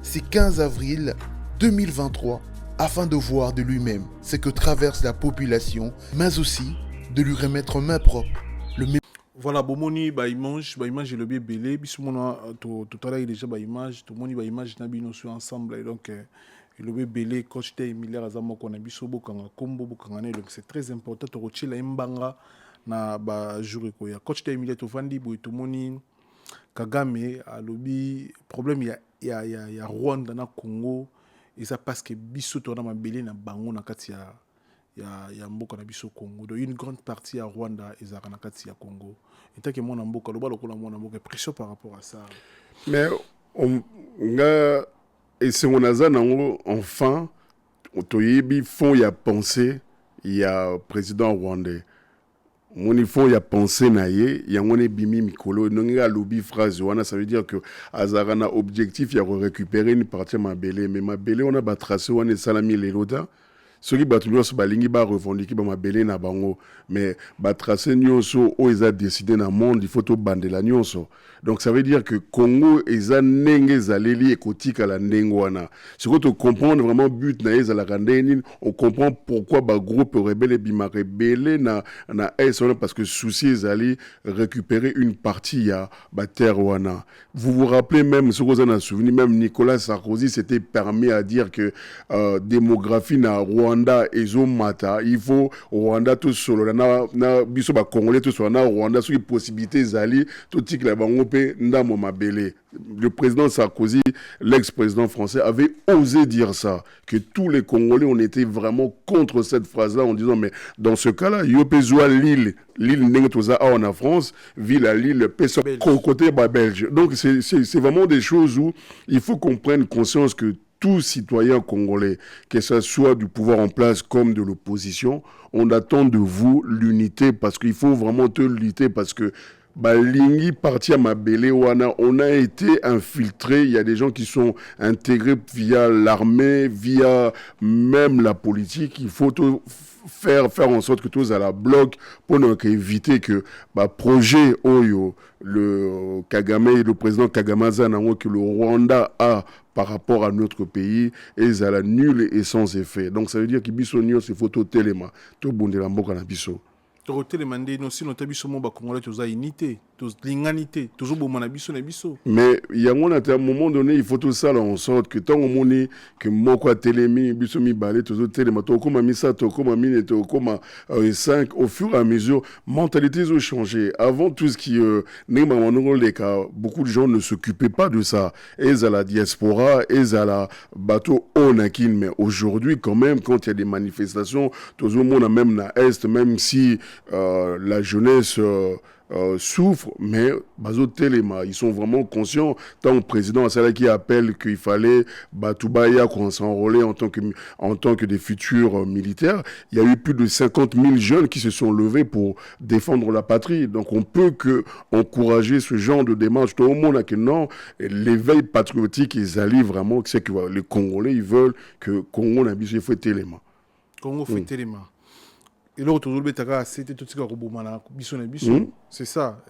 c'est 15 avril 2023, afin de voir de lui-même ce que traverse la population, mais aussi de lui remettre en main propre le Voilà, bomoni ba image le bien belé, bisumona tout à l'heure déjà ba image, tout moni ba image na bino sur ensemble et donc le bien belé coach Day Miller azamo kona biso bokanga kombo bokanga ne, donc c'est très important to rochela imbanga na ba jour ko ya coach Day Miller to vandi boy tout moni Kagame a lobby problème ya Rwanda na Congo et ça parce que biso to na mabelé na bango na kati ya mboka na biso Congo. Donc une grande partie à Rwanda et à Kanakati à Congo. Et tant que mon mboka le balo mon mboka pression par rapport à ça. Mais on nga et c'est on a nango enfin toyebi fond ya pensée il y a président rwandais. Mon il y a pensé naie il y a mon bimi mikolo nonga lobby phrase wana ça veut dire que azarana objectif il y a récupérer une partie ma belé mais ma belé on a ba tracé wana salami les loda. Ceux qui battent nyonso balingi ba revendiquer ba mabele na bango mais ba tracer nyonso o ils a décidé na monde il faut to bandela nyonso. Donc ça veut dire que Congo eza nenge zaleli ekotika la ndengo wana. Ce que tu comprendre vraiment but na eza la randeni, on comprend pourquoi ba groupe rebelle bima rebelle na est parce que souci ezali récupérer une partie ya ba terre wana. Vous vous rappelez même ce que vous en avez souvenu même Nicolas Sarkozy s'était permis à dire que démographie na Rwanda ezomata il faut Rwanda tout solo na biso ba congolais tout solo na Rwanda sur possibilité zali tout tik la bango pe ndamo mabele. Le président Sarkozy, l'ex-président français, avait osé dire ça, que tous les Congolais ont été vraiment contre cette phrase-là en disant mais dans ce cas-là, Yopezwa l'île Nengotoza en France, ville à Lille, côté belge. Donc c'est vraiment des choses où il faut qu'on prenne conscience que tout citoyen congolais, que ce soit du pouvoir en place comme de l'opposition, on attend de vous l'unité parce qu'il faut vraiment te lutter parce que Balingi parti à Mabele wana, on a été infiltré. Il y a des gens qui sont intégrés via l'armée, via même la politique. Il faut faire en sorte que tous à la bloc pour éviter que projet Oyo, le Kagame, le président Kagame que le Rwanda a par rapport à notre pays est à la nulle et sans effet. Donc ça veut dire que Bissonio c'est photo téléma, tout bon de la mboka na biso. Mais il y a un moment donné, il faut tout ça là en sorte que tant on monnaie que moko télémi biso mi balé tout téléma to comme misa to comme mine to comme 5 au fur et à mesure mentalités ont changé. Avant tout ce qui beaucoup de gens ne s'occupaient pas de ça. Et à la diaspora, et à la bateau onakin mais aujourd'hui quand même quand il y a des manifestations tout le monde même na est même si la jeunesse souffre, mais Bazo Téléma, ils sont vraiment conscients. Tant le président Assala qui appelle qu'il fallait Batoubaya qu'on s'enrôler en tant que des futurs militaires, il y a eu plus de 50 000 jeunes qui se sont levés pour défendre la patrie. Donc on peut que encourager ce genre de démarche. Tout le monde a que non, l'éveil patriotique, ils allient vraiment, c'est que les Congolais, ils veulent que Congo n'abuse fait Téléma. Congo fait Téléma. Et là, toujours c'était tout ce c'est ça.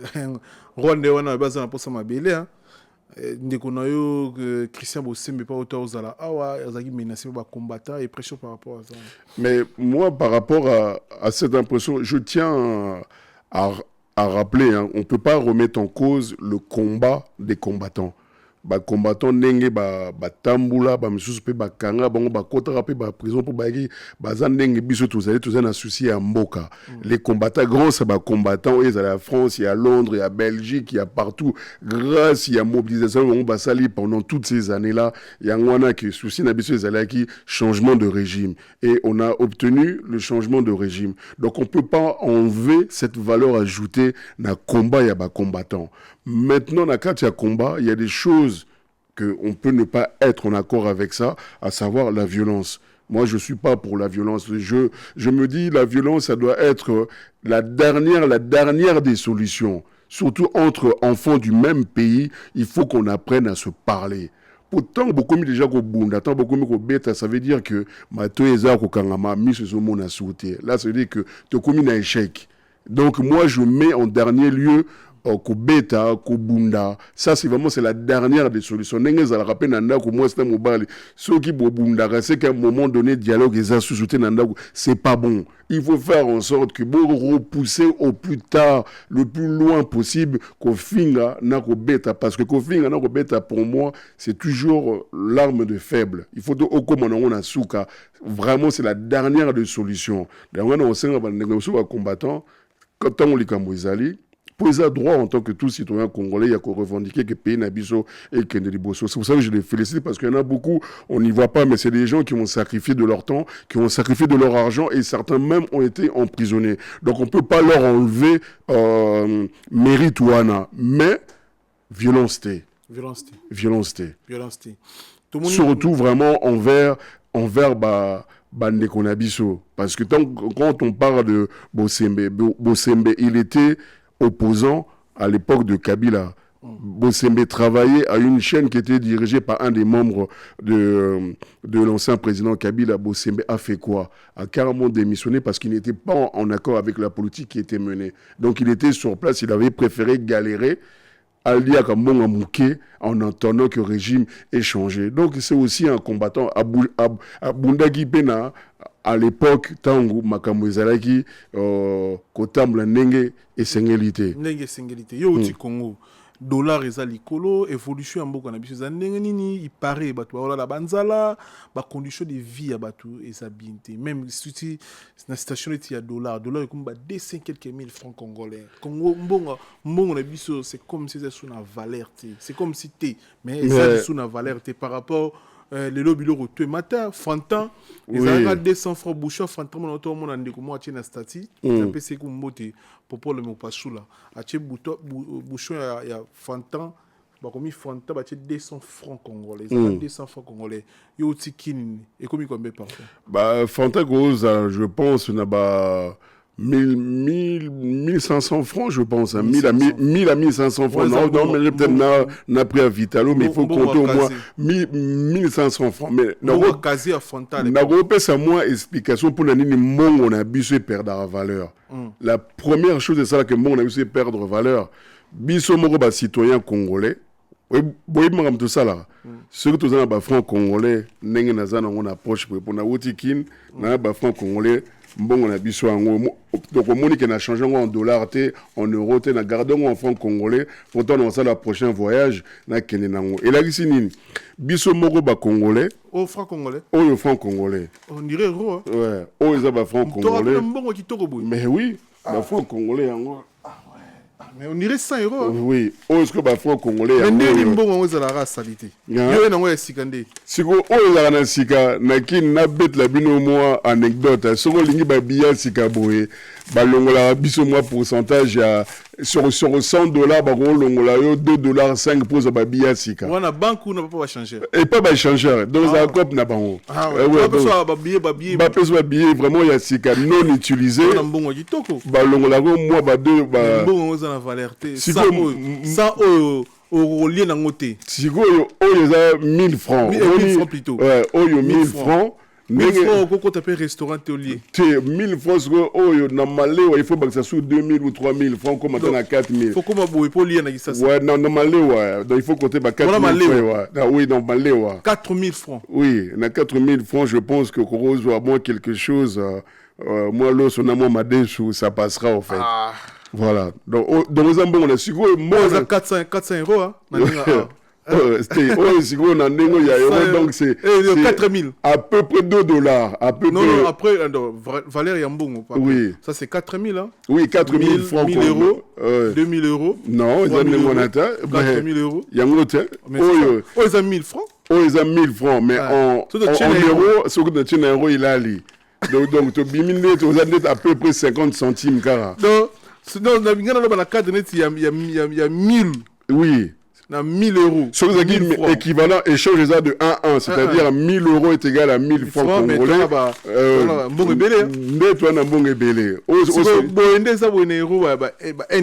Rwanda wana baza na posa mabele hein. Ndeko na yo Christian Bosembe pas autant aux ala awa azaki menacé ba combattant et pression par rapport à ça. Mais moi par rapport à cette impression, je tiens à rappeler hein, on peut pas remettre en cause le combat des combattants. Ba combattant ndenge ba tambula ba misusu pe ba kanga bango ba kotara pe ba prison pour ba ki baza ndenge biso tous na souci ya mboka. Les combattants grands c'est ba combattants ils à la France, il y a Londres, il y a Belgique, il y a partout grâce il y a mobilisation on ba sali pendant toutes ces années-là, il y a ngwana que souci na biso ezalaki changement de régime et on a obtenu le changement de régime. Donc on peut pas enlever cette valeur ajoutée na combat ya ba combattants. Maintenant na kati ya combat, il y a des choses qu'on peut ne pas être en accord avec ça, à savoir la violence. Moi, je ne suis pas pour la violence. Je me dis, la violence, ça doit être la dernière des solutions. Surtout entre enfants du même pays, il faut qu'on apprenne à se parler. Pourtant, beaucoup de déjà bunda, tant beaucoup de bêta, ça veut dire que Matoeza Kokangama, mis ce monde à sauter. Là, ça veut dire que tu as commis un échec. Donc, moi, je mets en dernier lieu Kobeta, Kobunda. Ça, c'est vraiment la dernière des solutions. Nengue za la rappel nanda ko moi c'est mobile. Ceux qui bobunda, c'est qu'à un moment donné dialogue et sous-souté nanda, c'est pas bon. Il faut faire en sorte que vous repousser au plus tard, le plus loin possible, Kofinga na Kobeta, parce que Kofinga na Kobeta pour moi, c'est toujours l'arme de faible. Il faut au commandant na souka. Vraiment, c'est la dernière des solutions. D'ailleurs, on sait que combattant, quand on les camboisali, pour les droits en tant que tout citoyen congolais, il y a qu'à revendiquer que le pays Nabiso et Kennedy Bosso. C'est pour ça que je les félicite parce qu'il y en a beaucoup, on n'y voit pas, mais c'est des gens qui ont sacrifié de leur temps, qui ont sacrifié de leur argent et certains même ont été emprisonnés. Donc on ne peut pas leur enlever mérite ou ana, mais violence. Surtout vraiment envers Bandeko Nabiso. Parce que quand on parle de Bossembe, il était opposant à l'époque de Kabila. Bossembe travaillait à une chaîne qui était dirigée par un des membres de l'ancien président Kabila. Bossembe a fait quoi? A carrément démissionné parce qu'il n'était pas en accord avec la politique qui était menée. Donc il était sur place, il avait préféré galérer Alia Kambonga Mouké en entendant que le régime est changé. Donc c'est aussi un combattant à Bundagi Pena à l'époque Tango Makambo Ezalaki Kotambla Nenge et Sengelité. Nenge Sengelité. Yo uti Congo. Dollar ezali kolo évolution en mboka na biso za ndenge nini il paraît batu ba la banzala ba condition de vie ya batu ezabinte même si na station il y a dollar comme ba 200 quelques mille francs congolais Congo mbongo na biso c'est comme si c'est sous na valeur c'est comme si mais ça sous na valeur par rapport les lobby loro tout matin Fantan ils ont 200 francs bouchon Fantan mon auto mon ndeko mo atie na stati ça peut c'est comme mbote pour le mo pasula atie bouchon ya Fantan ba komi Fantan ba atie 200 francs congolais 200 francs congolais yo tikini et combien par bah Fantan cause je pense na ba 1500 francs, je pense. 1000 à 1500 francs. Non, mais peut-être n'a pris à Vitalo, mais il faut compter au moins 1500 francs. Mais n'a pas ça moi explication pour l'année mon on a abusé perdre la valeur. La première chose c'est ça que mon on a abusé perdre valeur. Biso moko ba citoyen congolais. Oui, madame tout ça là. Surtout dans les francs congolais, n'engé nazana on approche pour na wotikin, na ba francs congolais. Bon, on a biso donc au monde qui a changé en dollars, en euros, na gardons en francs congolais. Pourtant on va le prochain voyage na Kenenango. Et là ici nini biso moko ba congolais. Au franc congolais. Au franc congolais. On dirait euro. Ouais. Oh ils ont franc congolais. Mais oui, ba franc congolais en mais on dirait 100 euros. Oui. Oh, est-ce que bah franc congolais. Mais n'est pas bon on la race salité. Yo na ngwe sikande. Siko oh la na sika na kin na bet la bino moi anecdote. Soko lingi ba biya sika boye. Ba longola biso moi pourcentage ya sur $100 ba longola yo $2.5 pour ba biya sika. On a banque ou n'a pas changer. Et pas ba changer. Donc ça cop na bango. Ah ouais. Ba billet. Ba peso billet vraiment ya sika non utilisé. On a bongo kitoko. Ba longola go moi ba deux ba bongo za na valeur te. Ça au lien dans côté. Siko yo za 1000 francs. 1000 francs plutôt. Ouais, yo 1000 francs. 1000 francs au côté restaurant au lieu. 1000 francs yo na malewa il faut que ça soit 2000 ou 3000 francs comme maintenant 4000. Faut comme boy pour lien na ça. Ouais, non malewa. Donc il faut compter 4000 francs. Ah oui, dans malewa. 4000 francs. Oui, na 4000 francs, je pense que Rose doit avoir quelque chose moi là son amour m'a déçu, ça passera en fait. Voilà. Donc les ambons on a su moi 400 euros hein. C'était donc c'est 4000 à peu près $2 à peu non, près. Non, après Valère Yambon oui ça c'est 4000 hein. Oui 4000 francs 1000 euros 2000 euros non ils ont des monata 4000 euros yangote ils ont 1000 francs ils ont 1000 francs mais en euros ce que tu as euro il a li donc tu bimine tu as à peu près 50 centimes cara non dans la carte net il y a 1000 oui na 1000 euros. Ce qui est équivalent échange de 1 1, c'est-à-dire 1000 € est égal à 1000 francs congolais. Mbongo belé. Toi na mbongo belé. Boende ça bon euro 1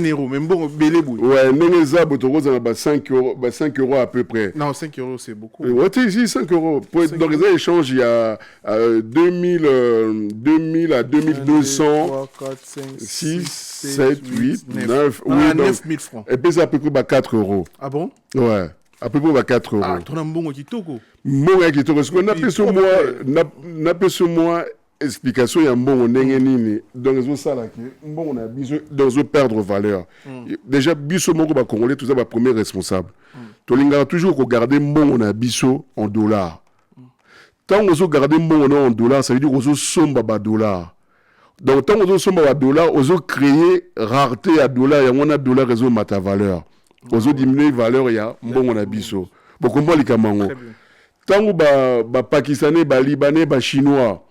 euro mais mbongo belé bout. Ouais, non ça boto ça 5 €, 5 € à peu près. Non, 5 € c'est beaucoup. Ouais, ici 5 €. Donc les échanges il y a 2000 à 2200 3 4 5 6 7 8 9 9000 francs. Et puis ça à peu près 4 €. Ah bon? Ouais. À peu près 4 €. Ah, tu as mbongo kitoko. Mbongo kitoko. Ce qu'on appelle sur moi explication il y a mbongo ndenge nini. Donc zo sala ke mbongo na biso dans zo perdre valeur. Déjà biso moko ba congolais tout ça ba premier responsable. To linga toujours ko garder mbongo na biso en dollars. Tant on zo garder mbongo en dollars, ça veut dire qu'on zo somba ba dollars. Donc tant on zo somba ba dollars, on zo créer rareté à dollars et on a dollars réseau mata valeur. Ozo diminuer valeur ya mbongo na biso. Bo comprendre likamango. Tango ba pakistanais, ba libanais, ba chinois,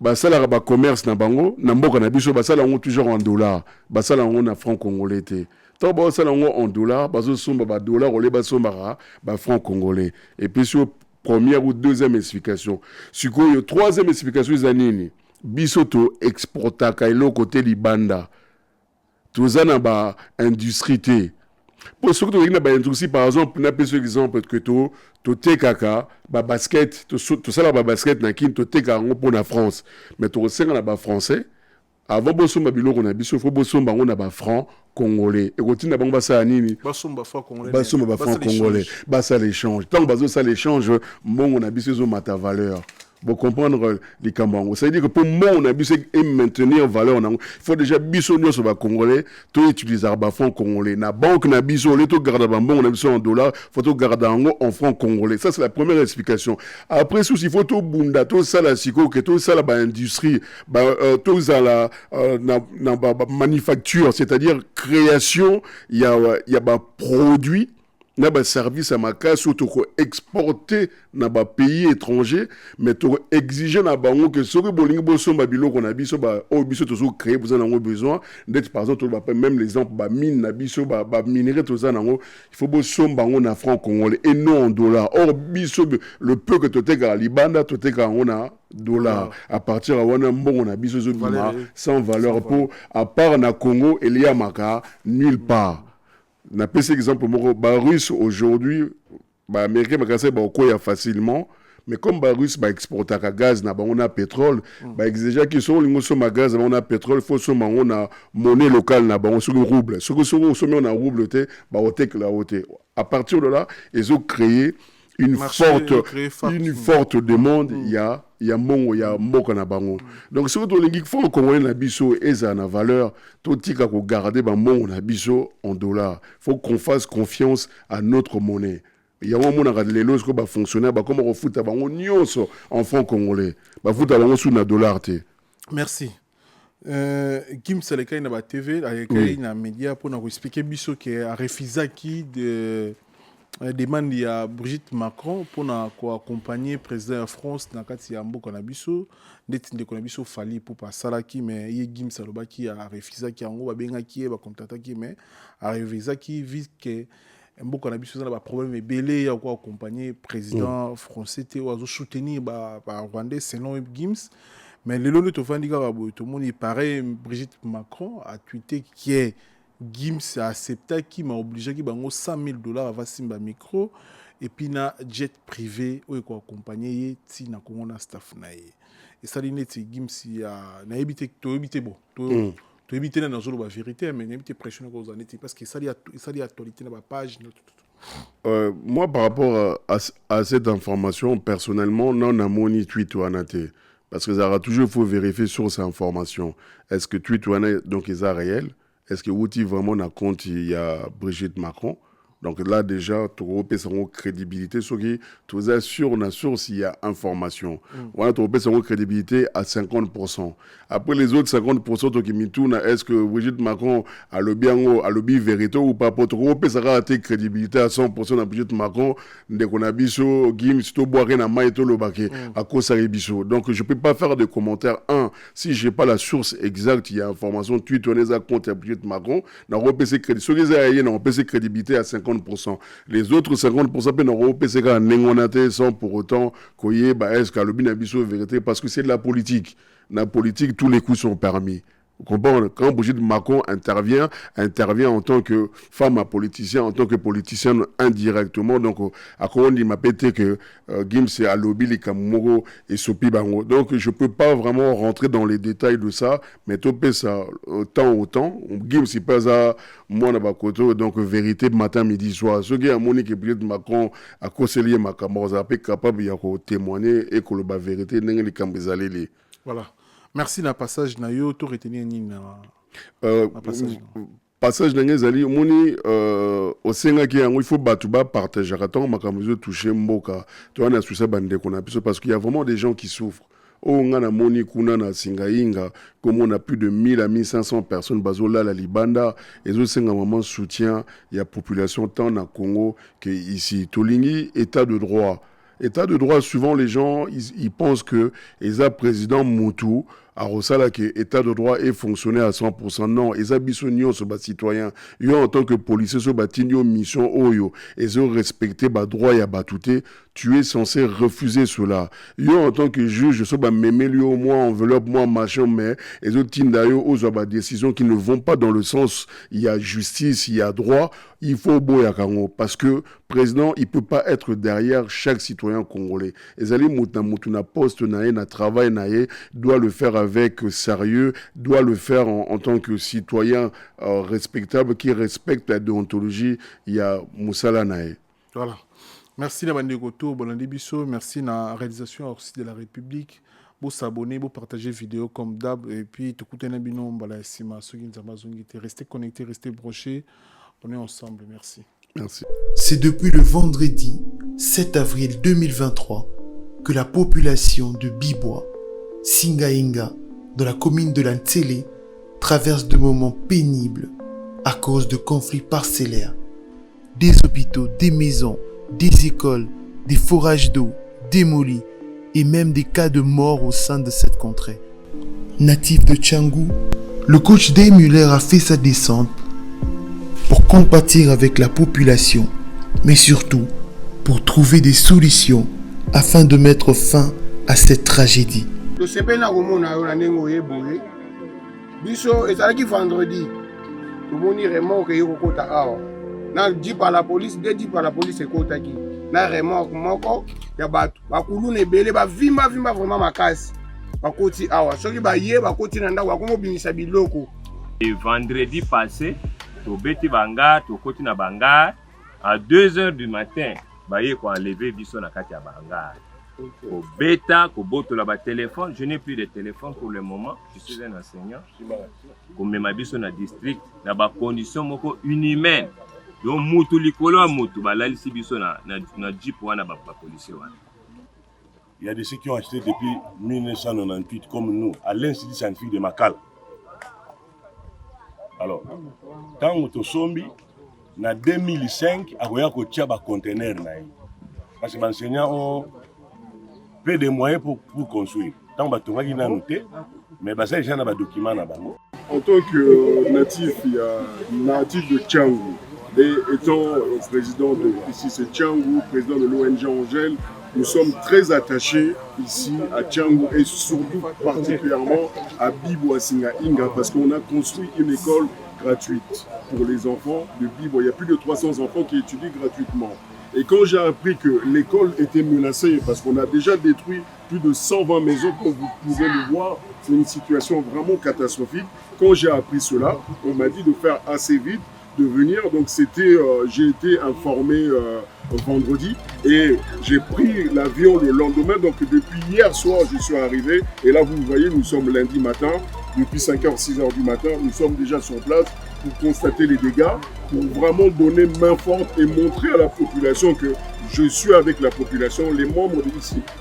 ba sala ba commerce na bango, na mboka na biso ba sala ngo toujours en dollars, ba sala ngo na franc congolais té. Tango ba sala ngo en dollars, ba zo somba ba dollars ole ba somba ba franc congolais. Et puis sur première ou deuxième explication. Sikoyo troisième explication zanini. Biso to exportaka ilo côté libanda. Tozana ba industrie té. Pour ceux qui ont une par exemple, on a pris exemple que tu te kaka, ba basket, tu sais la basket na kin, tu te kaka pour la France, mais tu sais na ba français. Avant bosomba bilo qu'on a biso, faut bosomba on a ba franc congolais. Et continue na banga ça nini? Basomba franc congolais. Basomba ba franc congolais. Ba ça l'échange. Tant bazo ça l'échange, bon on a biso zo mata valeur. Pour comprendre les Kambango. Ça veut dire que pour moi, on a besoin de maintenir valeur. Il faut déjà bisonner sur le Congolais, tout utiliser le franc congolais. La banque n'a besoin de garder on a besoin en dollars, il faut garder en franc congolais. Ça, c'est la première explication. Après, il faut tout bunda, tout ça, la psycho, tout ça, la industrie, tout ça, la manufacture, c'est-à-dire création, il y a produit. Na ba service à ma casse ou to exporter na ba pays étranger mais to exiger na bango que ce que bolingi boso ba biloko na biso ba o biso to so créer besoin nango besoin d'être par exemple même l'exemple ba mine na biso ba minerai to za nango il faut boso bango na franc congolais et non en dollars. Or biso le peu que to te ga libanda to te ga on a dollars à partir à wana mbongo na biso zo bima sans valeur pour à part na Congo il y a maka nulle part. Na pese exemple ba russe aujourd'hui ba américain makase ba okoya facilement mais comme ba russe ba exporter ka gaz na ba on a pétrole ba exiger qui sont lingo so ma gaz ba on a pétrole faut so on a monnaie locale na ba on so rouble ce que so on a rouble té ba otek la hauteur à partir de là ils ont créé une forte demande il y a mboka na bango. Donc ce que to lingi faut congolais na biso eza na valeur to tika ko garder ba mbongo na biso en dollars. Faut qu'on fasse confiance à notre monnaie. Il y a un monde à les lois ba fonctionnaire ba comme refuta bango nyonso en franc congolais. Ba futa bango sous na dollar té. Merci. Kim Saleka na ba TV avec na média pour nous expliquer biso que a refusaki de demande ya Brigitte Macron pour accompagner le président de France dans kati ya mboka na biso ndeti ndeko na biso fali pour pas salaki mais ye Gim Saloba qui a refusé qui yango ba bengaki ba contactaki mais a refusé qui vit que mboka na biso na ba problème ebele ya ko accompagner président français te ozo soutenir ba rwandais selon Gims mais le lolo to fandika ba boy to moni pareil Brigitte Macron a tweeté qui est Gims a accepté qui m'a obligé qui bango $100,000 avant simba micro et puis na jet privé ou ko accompagner ti na ko na staff na ye et ça l'ineti Gims ya na éviter to éviter bon to éviter na zolo ba vérité mais éviter pression ko zaneti parce que ça li actualité na ba page moi par rapport à cette information personnellement non na moni tweet ou anaté parce que ça aura toujours faut vérifier sur ces informations est-ce que tweet ou anaté donc est réel. Est-ce que Wouti vraiment n'a compte il y a Brigitte Macron? Donc là déjà, tu repères son crédibilité, ce qui tu assure na source il y a information. Voilà, tu repères son crédibilité à 50%. Après les autres 50% qui m'itournent, est-ce que Brigitte Macron a le bien vérité ou pas? Pour tu repères sa crédibilité à 100% na Brigitte Macron, dès qu'on a biso, Gim, si tu bois rien à maïto le baquet, à cause ça biso. Donc je peux pas faire de commentaires. Si j'ai pas la source exacte, il y a information, tu tournes à compte à Brigitte Macron, na repère ses crédibilité, à 50%. 50%. Les autres 50% c'est qu'un nengonate sans pour autant koye est-ce qu'à l'obinabiso vérité parce que c'est de la politique. Dans la politique, tous les coups sont permis. Vous comprenez? Quand Brigitte Macron intervient en tant que femme à politicien, en tant que politicienne indirectement. Donc, à quoi on dit m'a pété que Gims c'est à lobby les Kamoro et Sopi Bango. Donc, je peux pas vraiment rentrer dans les détails de ça, mais topé ça autant. Gims c'est pas à moi na bakoto donc vérité matin midi soir. Ce qui a Monique et Brigitte Macron à conseiller ma camarade capable de témoigner et que le bas vérité n'est les cambezalés. Voilà. Merci na passage na yo to retenir ni na passage na ngezali moni au senga ki yango il faut batuba partager quand makamuzo toucher mboka to na susa bande kona parce qu'il y a vraiment des gens qui souffrent. Oh ngana moni kuna na singainga comme on a plus de 1000 à 1500 personnes bazola la libanda et zo senga moment soutien il y a population tant na Congo que ici tolingi état de droit. État de droit, souvent les gens ils pensent que les président Moutou a Rosala que état de droit est fonctionné à 100%. Non, les abissonions sont des citoyens. Ils ont en tant que policiers sont une mission oyo. Ils ont respecté les droits et batouté. Tu es censé refuser cela. Ils ont en tant que juge, sont mémé lui au moins enveloppe moi machin mais ils ont tindayo aux décisions qui ne vont pas dans le sens il y a justice, il y a droit. Il faut boya kango parce que président il peut pas être derrière chaque citoyen congolais. Les alliés moutuna poste na travail doit le faire avec sérieux, doit le faire en tant que citoyen respectable qui respecte la déontologie. Il y a Moussala Naé. Voilà. Merci na bandeko to bolandi biso, merci na réalisation aussi de la République. Vous s'abonner, vous partager vidéo comme d'hab et puis écoutez na bino mbala sima ceux qui nzamba zongité, restez connectés, restez branchés. On est ensemble, merci. Merci. C'est depuis le vendredi 7 avril 2023 que la population de Bibois, Singainga, dans la commune de Lantsele, traverse de moments pénibles à cause de conflits parcellaires. Des hôpitaux, des maisons, des écoles, des forages d'eau démolis et même des cas de mort au sein de cette contrée. Natif de Tchangou, le coach Dave Muller a fait sa descente pour compatir avec la population, mais surtout pour trouver des solutions afin de mettre fin à cette tragédie. Biso ezalaki vendredi tomoni remorque ekokota awa na dit par la police dit par la police ekotaki na remorque moko ya bato bakulu na ebele bavimba vraiment makasi bakoti awa soki baye bakoti na ndako bakomobimisa biloko. Et vendredi passé tobeti bangar tokoti na bangar à 2h du matin baye ko enlever biso na kati ya bangar. Au bêta, au botola ba téléphone, je n'ai plus de téléphone pour le moment, je suis un enseignant. Comme ma biso na district, na ba condition moko inhumaine. Donc mutu likolo mutu balalisi biso na jeep wana ba policier wana. Il y a des ceux qui ont acheté depuis 1998 comme nous à l'Institut scientifique de Makala. Alors, quand on sombi na 2005 akoya ko tia ba conteneur na yi. Parce que les enseignants ont peu de moyens pour construire. Tant que tu as noté, mais ça, il y a des documents. En tant que natif, il y a natif de Tchangou. Et étant président de ici, c'est Tchangou, président de l'ONG Angèle, nous sommes très attachés ici à Tchangou et surtout particulièrement à Bibois Singainga parce qu'on a construit une école gratuite pour les enfants de Bibois. Il y a plus de 300 enfants qui étudient gratuitement. Et quand j'ai appris que l'école était menacée, parce qu'on a déjà détruit plus de 120 maisons, comme vous pouvez le voir, c'est une situation vraiment catastrophique. Quand j'ai appris cela, on m'a dit de faire assez vite, de venir. Donc j'ai été informé vendredi et j'ai pris l'avion le lendemain. Donc depuis hier soir, je suis arrivé. Et là, vous voyez, nous sommes lundi matin. Depuis 5h, 6h du matin, nous sommes déjà sur place pour constater les dégâts, pour vraiment donner main forte et montrer à la population que je suis avec la population. Les membres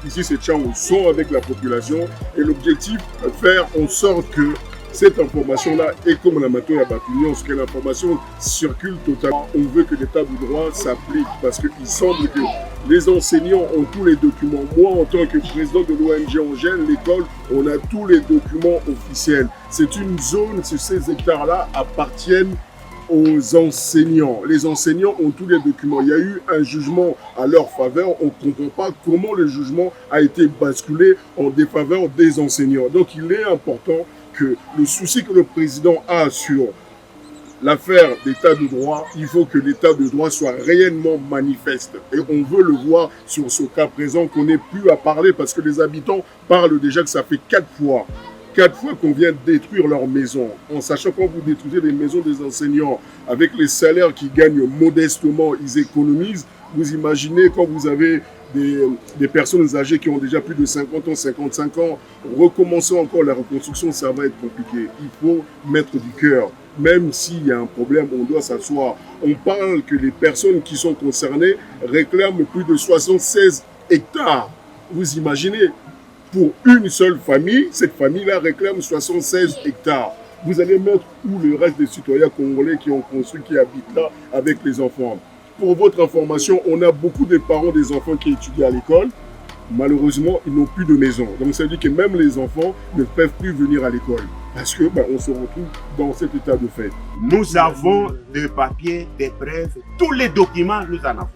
ici c'est Tchangou, sont avec la population. Et l'objectif, faire en sorte que cette information-là est comme la matin à Bapignon, parce que l'information circule totalement. On veut que l'état du droit s'applique parce qu'il semble que les enseignants ont tous les documents. Moi, en tant que président de l'ONG Angèle, l'école, on a tous les documents officiels. C'est une zone, ces hectares-là appartiennent aux enseignants. Les enseignants ont tous les documents. Il y a eu un jugement à leur faveur. On ne comprend pas comment le jugement a été basculé en défaveur des enseignants. Donc il est important que le souci que le président a sur l'affaire d'état de droit, il faut que l'état de droit soit réellement manifeste. Et on veut le voir sur ce cas présent qu'on n'ait plus à parler parce que les habitants parlent déjà que ça fait 4 fois qu'on vient détruire leurs maisons. En sachant quand vous détruisez les maisons des enseignants, avec les salaires qui gagnent modestement, ils économisent. Vous imaginez quand vous avez des personnes âgées qui ont déjà plus de 50 ans, 55 ans, recommencer encore la reconstruction, ça va être compliqué. Il faut mettre du cœur. Même s'il y a un problème, on doit s'asseoir. On parle que les personnes qui sont concernées réclament plus de 76 hectares. Vous imaginez, pour une seule famille, cette famille-là réclame 76 hectares. Vous allez mettre où le reste des citoyens congolais qui ont construit, qui habitent là avec les enfants. Pour votre information, on a beaucoup de parents des enfants qui étudient à l'école. Malheureusement, ils n'ont plus de maison. Donc ça veut dire que même les enfants ne peuvent plus venir à l'école. Parce que on se retrouve dans cet état de fait. Nous avons des papiers, des preuves, tous les documents, nous en avons.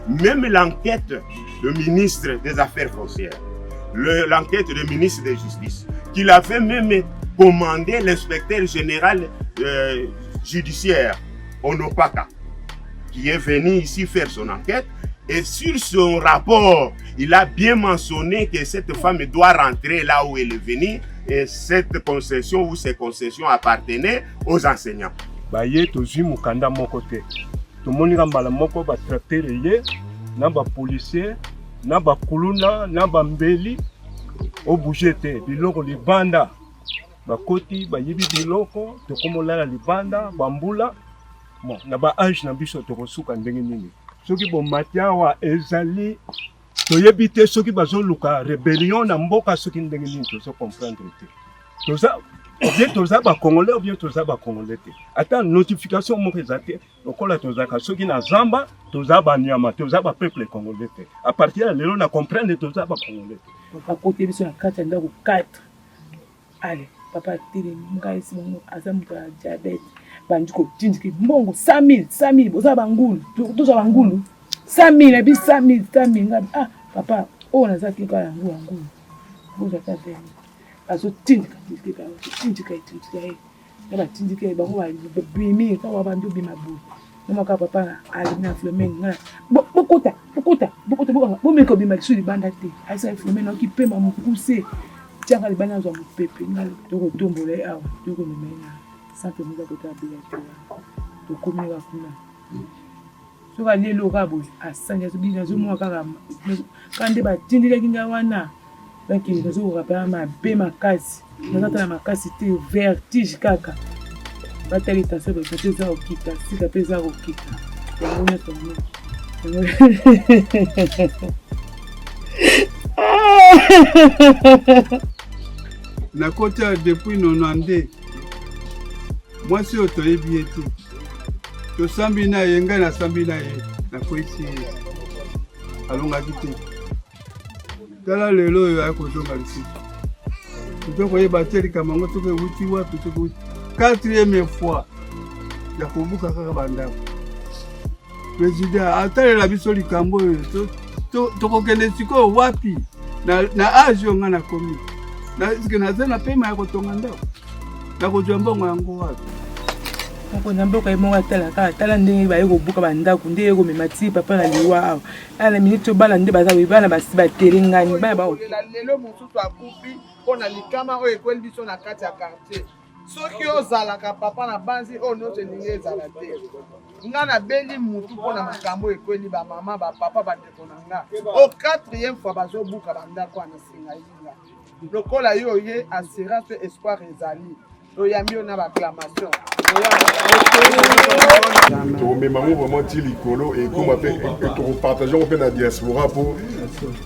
Même l'enquête du ministre des Affaires foncières, l'enquête du ministre de la Justice, qu'il avait même commandé l'inspecteur général judiciaire, Onopaka, qui est venu ici faire son enquête. Et sur son rapport, il a bien mentionné que cette femme doit rentrer là où elle est venue et cette concession ou ces concessions appartenaient aux enseignants. Baye tozi mukanda moko te. Tomoni mbala moko ba tracteur ye na ba policier na ba kuluna na ba mbeli o bougete biloko libanda bakoti bayibi biloko tokomolala libanda bambula bon na ba age na biso tokosuka ndenge nini. Soki bo matiawa ezali toyebi te soki bazoluka rébellion na mboka soki ndenge nini tozo comprendre te. Toza ba congolais ou bien toza ba congolais te. Ata notification moko ezate okola tozaka soki na zamba toza ba nyama toza ba peuple congolais te. À partir de lelo na comprendre toza ba congolais te. Papa côté biso na 4 ndako 4. Allez, papa tili ngai simongo azamuka diabète. Bandiko tindiki mbongo 100 000 boza bangulu toza bangulu 100 000 ebi 100 000 ngabi papa ona zaki ka ngulu boza tate aso tindika na tindika bango ba bimi ka bandu bima bu na ka papa alina Flamengo ngana bokota bomeko bima sudi banda te aisa Flamengo ki pema mukuse tianga libana zo mupepe ngalo toko tombola awa toko memena santo muza kota bila to komela kuna so ka lelo ka bo asanya so bina zo mwa kaka kande ba tindile kinga wana banki zo ko rapela ma be makasi nazata na makasi te vertige kaka batali taso ba pesa okita sika pesa okita ngona to na kota depuis 90 moi si otoyebi ete tosambi na ye ngai nasambi na ye nakwesi alongaki te tala lelo oyo akozonga lisusu tokoyeba te likambo yango soki ewuti wapi soki ewuti 4e fois ya kobuka kaka bandako président atalela biso likambo oyo tokokende sikoyo wapi na age oyo ngai nakomi naske naza na pema ya kotonga ndako nakozwa mbongo yango wapi na mboka emonga tala ndenge baye kobuka bandako nde ekomema ti papa na liwa awa ala minute bana nde baza bana basi batelengani bana lelo mosusu akufi mpona likama oyo ekweli biso na kati ya quartier soki ozalaka papa na banzi oyo nyonso elingi ezala te nga nabeli mutu mpona makambo ekweli bamama bapapa bandeko na nga o 4e fois bazobuka bandako wana singa yinga lokola yo ye assurance espoir ezali oyambi yo na bacclamation tomema mo vraiment ti likolo et comme appelle topartageons mpe na diaspora po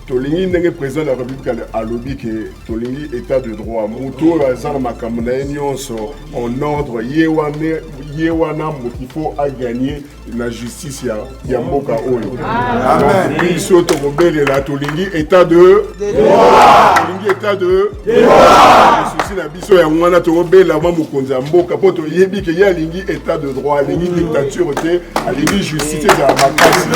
tolingi ndenge président de la république alobi ke tolingi état de droit moto oyo aza na makambo na ye nyonso en ordre ye wana moto ifo aganye na justice ya mboka oyo donc biso tokobelela tolingi état de droit tolingi état de droit démocratie na biso ya ngwana tobela mwa mokonzi ya mboka po toyebi ke ye alingi état de droit alingi dictature te alingi justice ezala makasi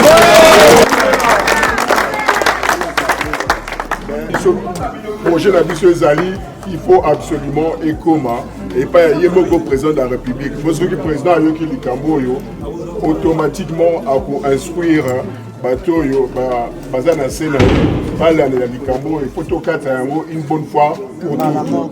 projet na biso ezali il faut absolument ekoma epai ya ye moko président de la république po soki président ayoki likambo oyo automatiquement ako-instruire bato oyo baza na se na ye balandela likambo oyo po tokata yango une bonne fois pour toujours.